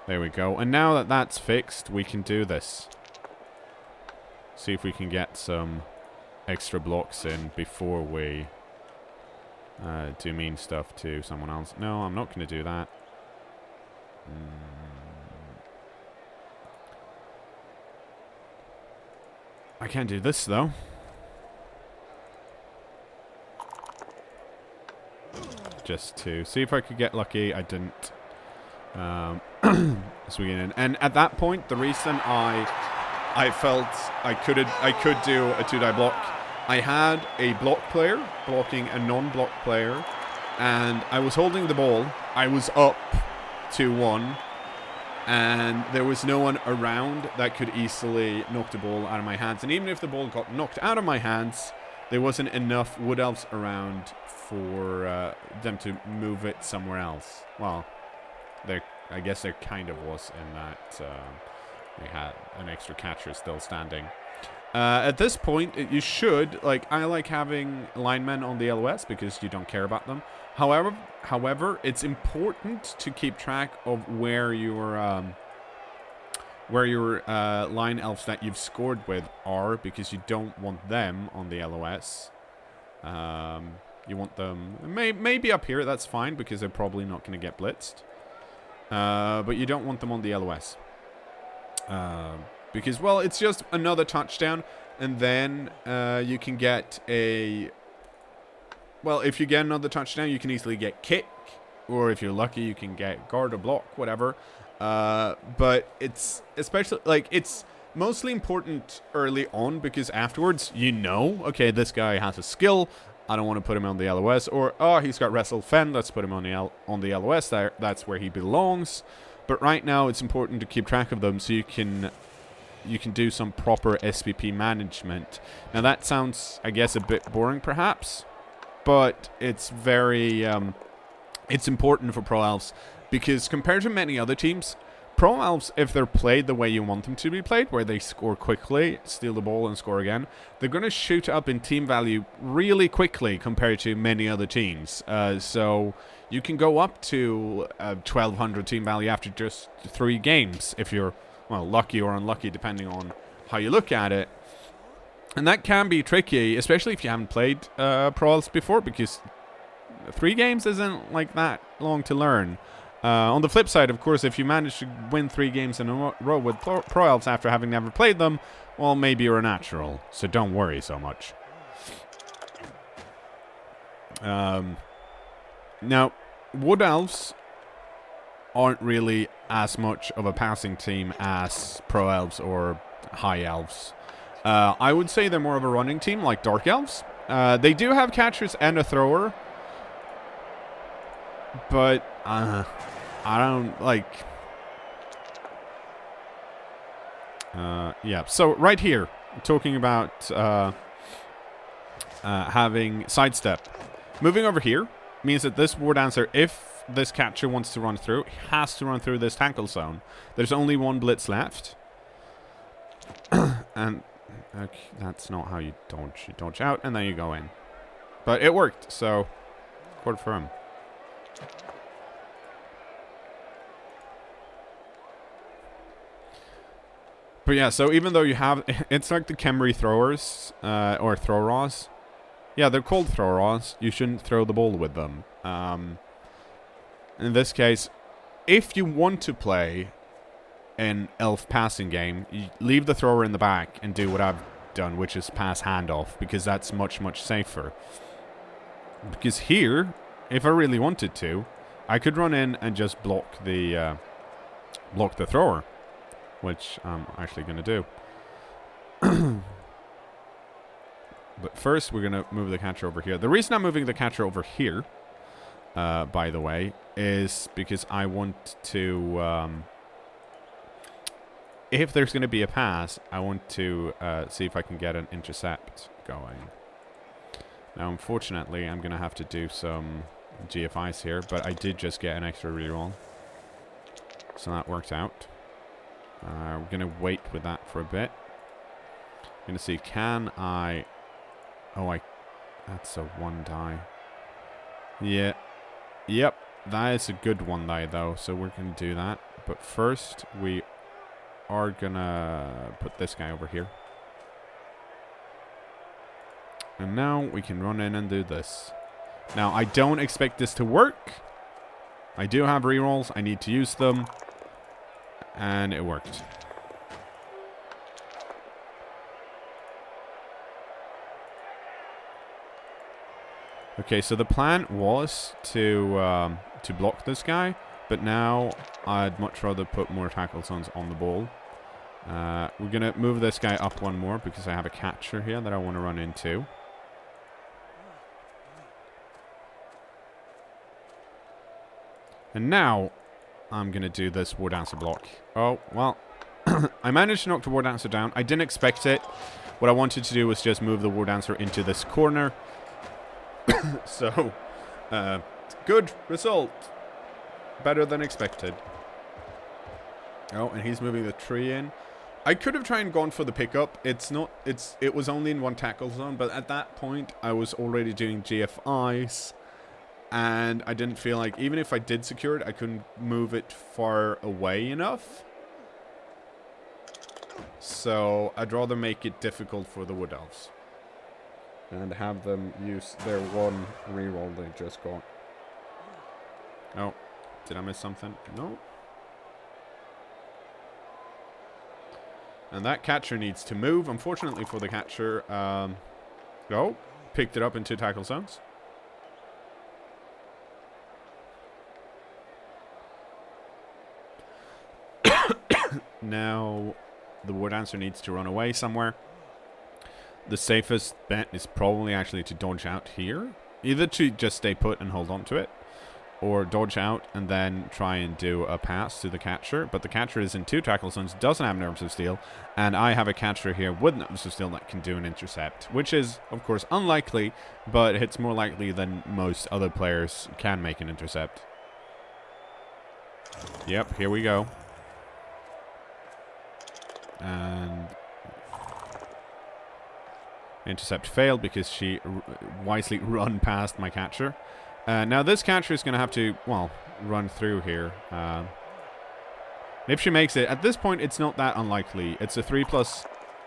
Speaker 1: There we go. And now that that's fixed, we can do this. See if we can get some extra blocks in before we do mean stuff to someone else. No, I'm not going to do that. I can't do this, though. Just to see if I could get lucky. I didn't. Swinging in. And at that point, the reason I felt I could do a 2-die block, I had a block player blocking a non-block player, and I was holding the ball. I was up 2-1, and there was no one around that could easily knock the ball out of my hands. And even if the ball got knocked out of my hands, there wasn't enough Wood Elves around for them to move it somewhere else. Well, I guess there kind of was in that they had an extra catcher still standing. At this point, you should, I like having linemen on the LOS because you don't care about them. However, it's important to keep track of where your line elves that you've scored with are, because you don't want them on the LOS. You want them maybe up here. That's fine because they're probably not going to get blitzed. But you don't want them on the LOS. Because, well, it's just another touchdown, and then you can get a... Well, if you get another touchdown, you can easily get kick, or if you're lucky, you can get guard or block, whatever. But it's especially, it's mostly important early on, because afterwards, okay, this guy has a skill, I don't want to put him on the LOS, or, oh, he's got wrestle fend, let's put him on the LOS, that's where he belongs. But right now, it's important to keep track of them so you can do some proper SPP management. Now, that sounds, I guess, a bit boring, perhaps, but it's very, it's important for Pro Elves, because compared to many other teams, Pro Elves, if they're played the way you want them to be played, where they score quickly, steal the ball, and score again, they're going to shoot up in team value really quickly compared to many other teams. So you can go up to 1,200 team value after just 3 games, if you're, well, lucky or unlucky, depending on how you look at it. And that can be tricky, especially if you haven't played Pro Elves before, because 3 games isn't that long to learn. On the flip side, of course, if you manage to win 3 games in a row with Pro Elves after having never played them, well, maybe you're a natural, so don't worry so much. Now, Wood Elves aren't really as much of a passing team as Pro Elves or High Elves. I would say they're more of a running team, like Dark Elves. They do have catchers and a thrower, but I don't yeah, so right here, talking about having sidestep. Moving over here means that this war dancer, if this catcher wants to run through, has to run through this tackle zone. There's only 1 blitz left. And okay, that's not how you dodge. You dodge out, and then you go in. But it worked, so quarter for him. But yeah, so even though you have... It's like the Khemri throwers, or throw-raws. Yeah, they're called throw-raws. You shouldn't throw the ball with them. In this case, if you want to play an elf passing game, you leave the thrower in the back and do what I've done, which is pass handoff, because that's much, much safer. Because here, if I really wanted to, I could run in and just block the thrower, which I'm actually going to do. But first, we're going to move the catcher over here. The reason I'm moving the catcher over here, by the way, is because I want to... if there's going to be a pass, I want to see if I can get an intercept going. Now, unfortunately, I'm going to have to do some GFIs here, but I did just get an extra reroll. So that worked out. We're going to wait with that for a bit. I'm going to see, can I Oh, that's a 1 die. Yeah. Yep. That is a good 1 die, though. So we're going to do that. But first, we are going to put this guy over here. And now we can run in and do this. Now, I don't expect this to work. I do have rerolls. I need to use them. And it worked. Okay, so the plan was to block this guy, but now I'd much rather put more tackle zones on the ball. We're going to move this guy up 1 more because I have a catcher here that I want to run into. And now I'm going to do this War Dancer block. Oh, well, I managed to knock the War Dancer down. I didn't expect it. What I wanted to do was just move the War Dancer into this corner. So, good result. Better than expected. Oh, and he's moving the tree in. I could have tried and gone for the pickup. It was only in 1 tackle zone, but at that point I was already doing GFIs. And I didn't feel like, even if I did secure it, I couldn't move it far away enough. So I'd rather make it difficult for the Wood Elves. And have them use their 1 reroll they just got. Oh, did I miss something? No. And that catcher needs to move. Unfortunately for the catcher, oh, picked it up in 2 tackle zones. Now, the War Dancer needs to run away somewhere. The safest bet is probably actually to dodge out here. Either to just stay put and hold on to it, or dodge out and then try and do a pass to the catcher. But the catcher is in 2 tackle zones, doesn't have Nerves of Steel, and I have a catcher here with Nerves of Steel that can do an intercept, which is, of course, unlikely, but it's more likely than most other players can make an intercept. Yep, here we go. And intercept failed because she wisely run past my catcher. Now this catcher is going to have to, well, run through here. If she makes it, at this point it's not that unlikely. It's a 3+,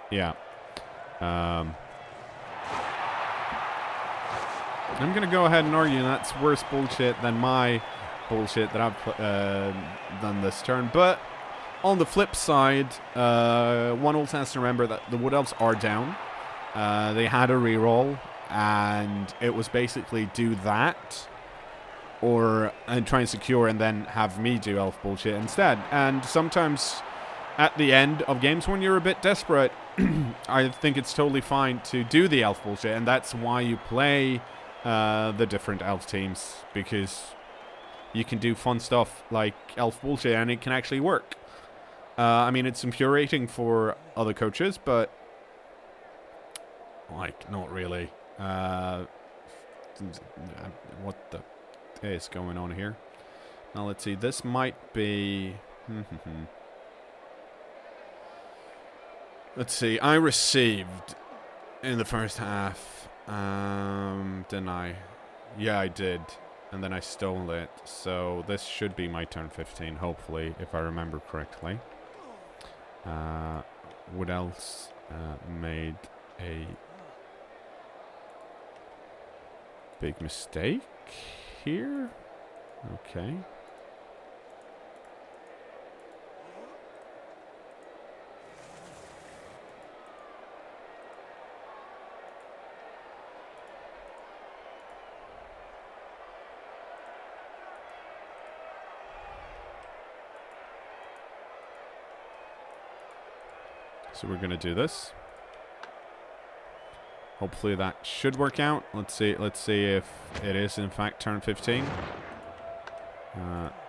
Speaker 1: yeah. I'm going to go ahead and argue that's worse bullshit than my bullshit that I've done this turn. But on the flip side, one also has to remember that the Wood Elves are down. They had a reroll, and it was basically do that, and try and secure, and then have me do elf bullshit instead. And sometimes, at the end of games when you're a bit desperate, I think it's totally fine to do the elf bullshit, and that's why you play the different elf teams, because you can do fun stuff like elf bullshit, and it can actually work. I mean, it's infuriating for other coaches, but like, not really. What the is going on here? Now, let's see. This might be... Let's see. I received in the first half. Didn't I? Yeah, I did. And then I stole it. So this should be my turn 15, hopefully, if I remember correctly. What else made a big mistake here? Okay. So we're going to do this. Hopefully that should work out. Let's see if it is in fact turn 15.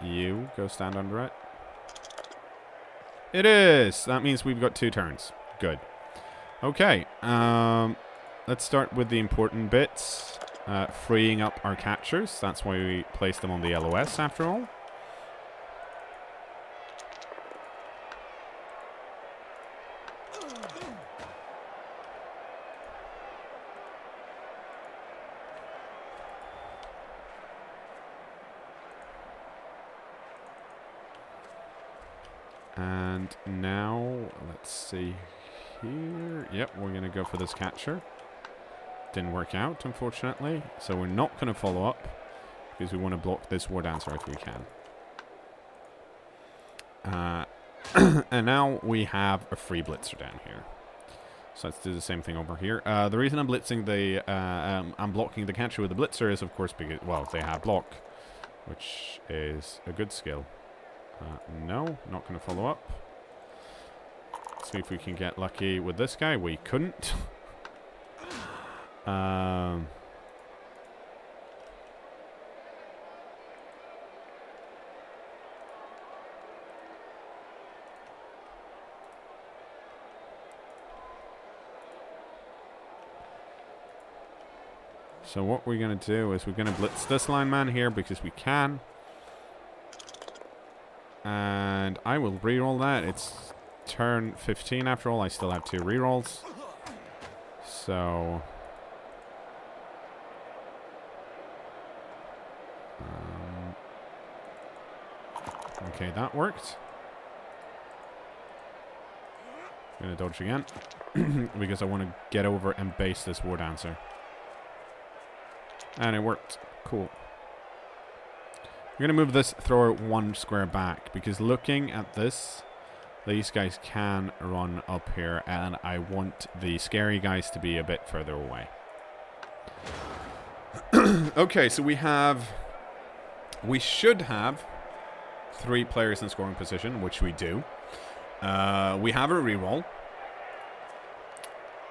Speaker 1: You go stand under it. It is. That means we've got 2 turns. Good. Okay. Let's start with the important bits. Freeing up our catchers. That's why we placed them on the LOS after all. now, let's see here. Yep, we're going to go for this catcher. Didn't work out, unfortunately. So we're not going to follow up because we want to block this War Dancer if we can. And now we have a free blitzer down here. So let's do the same thing over here. The reason I'm blitzing the, I'm blocking the catcher with the blitzer is, of course, because, well, they have block, which is a good skill. No, not going to follow up. See if we can get lucky with this guy. We couldn't. So what we're going to do is we're going to blitz this lineman here because we can. And I will reroll that. It's turn 15 after all. I still have 2 rerolls. So... okay, that worked. I'm going to dodge again. Because I want to get over and base this War Dancer. And it worked. Cool. We're going to move this thrower 1 square back. Because looking at this, these guys can run up here. And I want the scary guys to be a bit further away. Okay, so we should have 3 players in scoring position, which we do. We have a reroll.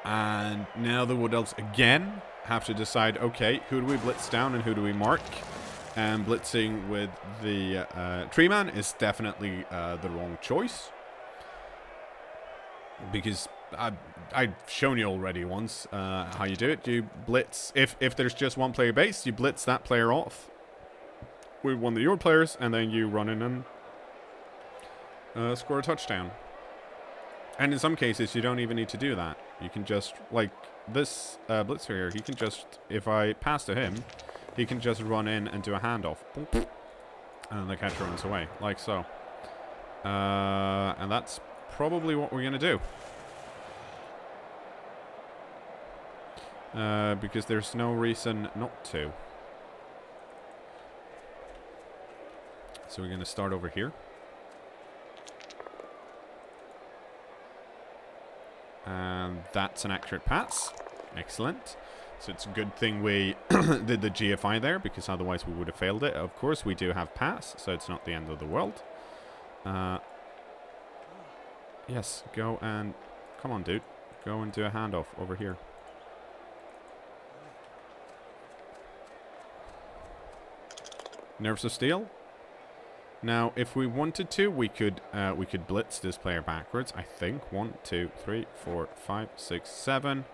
Speaker 1: And now the Wood Elves again have to decide, okay, who do we blitz down and who do we mark? And blitzing with the tree man is definitely the wrong choice. Because I've shown you already once how you do it. You blitz, if there's just 1 player base, you blitz that player off with one of your players, and then you run in and score a touchdown. And in some cases, you don't even need to do that. You can just, like this blitzer here, he can just, if I pass to him, he can just run in and do a handoff. And the catcher runs away, like so. And that's probably what we're going to do. Because there's no reason not to. So we're going to start over here. And that's an accurate pass. Excellent. So it's a good thing we did the GFI there, because otherwise we would have failed it. Of course, we do have pass, so it's not the end of the world. Yes, go and... come on, dude. Go and do a handoff over here. Nerves of Steel. Now, if we wanted to, we could blitz this player backwards. I think 1, 2, 3, 4, 5, 6, 7.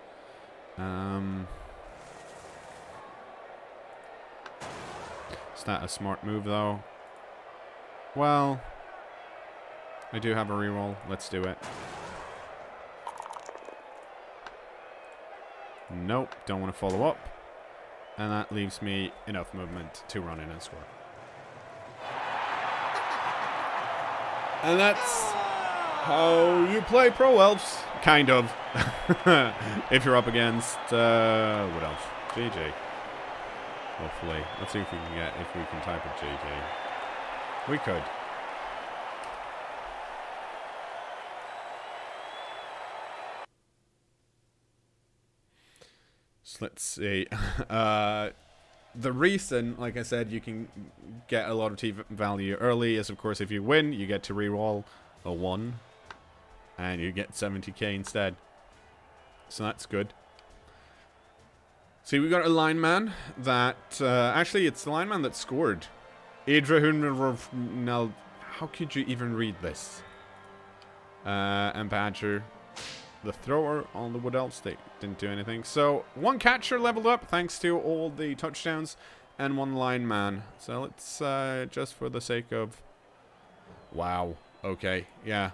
Speaker 1: Is that a smart move, though? Well, I do have a reroll. Let's do it. Nope, don't want to follow up. And that leaves me enough movement to run in and score. And that's how you play Pro Elves. Kind of. If you're up against, what else? GG. Hopefully. Let's see if we can type a GG. We could. So let's see. The reason, like I said, you can get a lot of T value early is, of course, if you win, you get to reroll a 1. And you get 70k instead. So that's good. See, we got a lineman that... actually, it's the lineman that scored. Now, how could you even read this? And Badger, the thrower on the Wood Elves, they didn't do anything. So, 1 catcher leveled up thanks to all the touchdowns. And 1 lineman. So let's, just for the sake of... wow. Okay, yeah.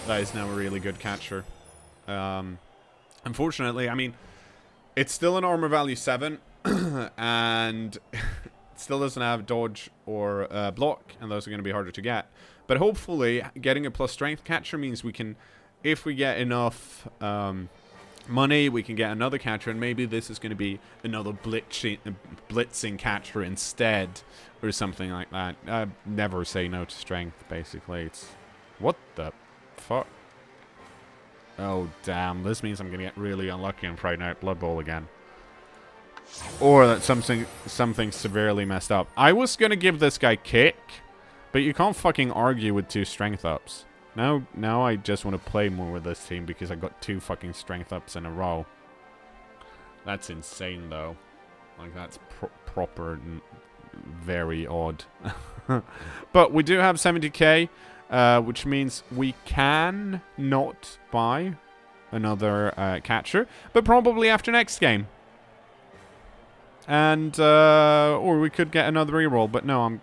Speaker 1: That is now a really good catcher. Unfortunately, I mean, it's still an armor value 7. And it still doesn't have dodge or block. And those are going to be harder to get. But hopefully, getting a plus strength catcher means we can, if we get enough money, we can get another catcher, and maybe this is going to be another blitzing catcher instead, or something like that. Never say no to strength, basically. It's... What the fuck? Oh, damn. This means I'm going to get really unlucky and frighten out Blood Bowl again. Or that something severely messed up. I was going to give this guy kick, but you can't fucking argue with 2 strength ups. Now I just want to play more with this team because I got 2 fucking strength ups in a row. That's insane, though. Like, that's proper and very odd. But we do have 70k, which means we can not buy another catcher, but probably after next game. And, or we could get another reroll, but no,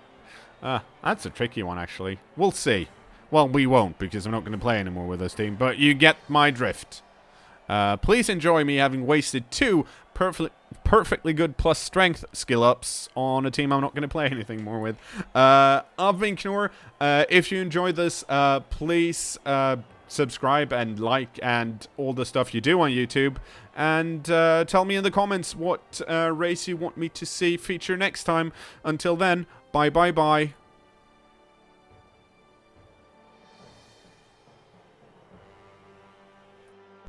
Speaker 1: that's a tricky one, actually. We'll see. Well, we won't, because I'm not going to play anymore with this team, but you get my drift. Please enjoy me having wasted 2 perfectly good plus strength skill ups on a team I'm not going to play anything more with. I've been cKnoor. If you enjoyed this, please subscribe and like and all the stuff you do on YouTube. And tell me in the comments what race you want me to see feature next time. Until then, bye bye bye.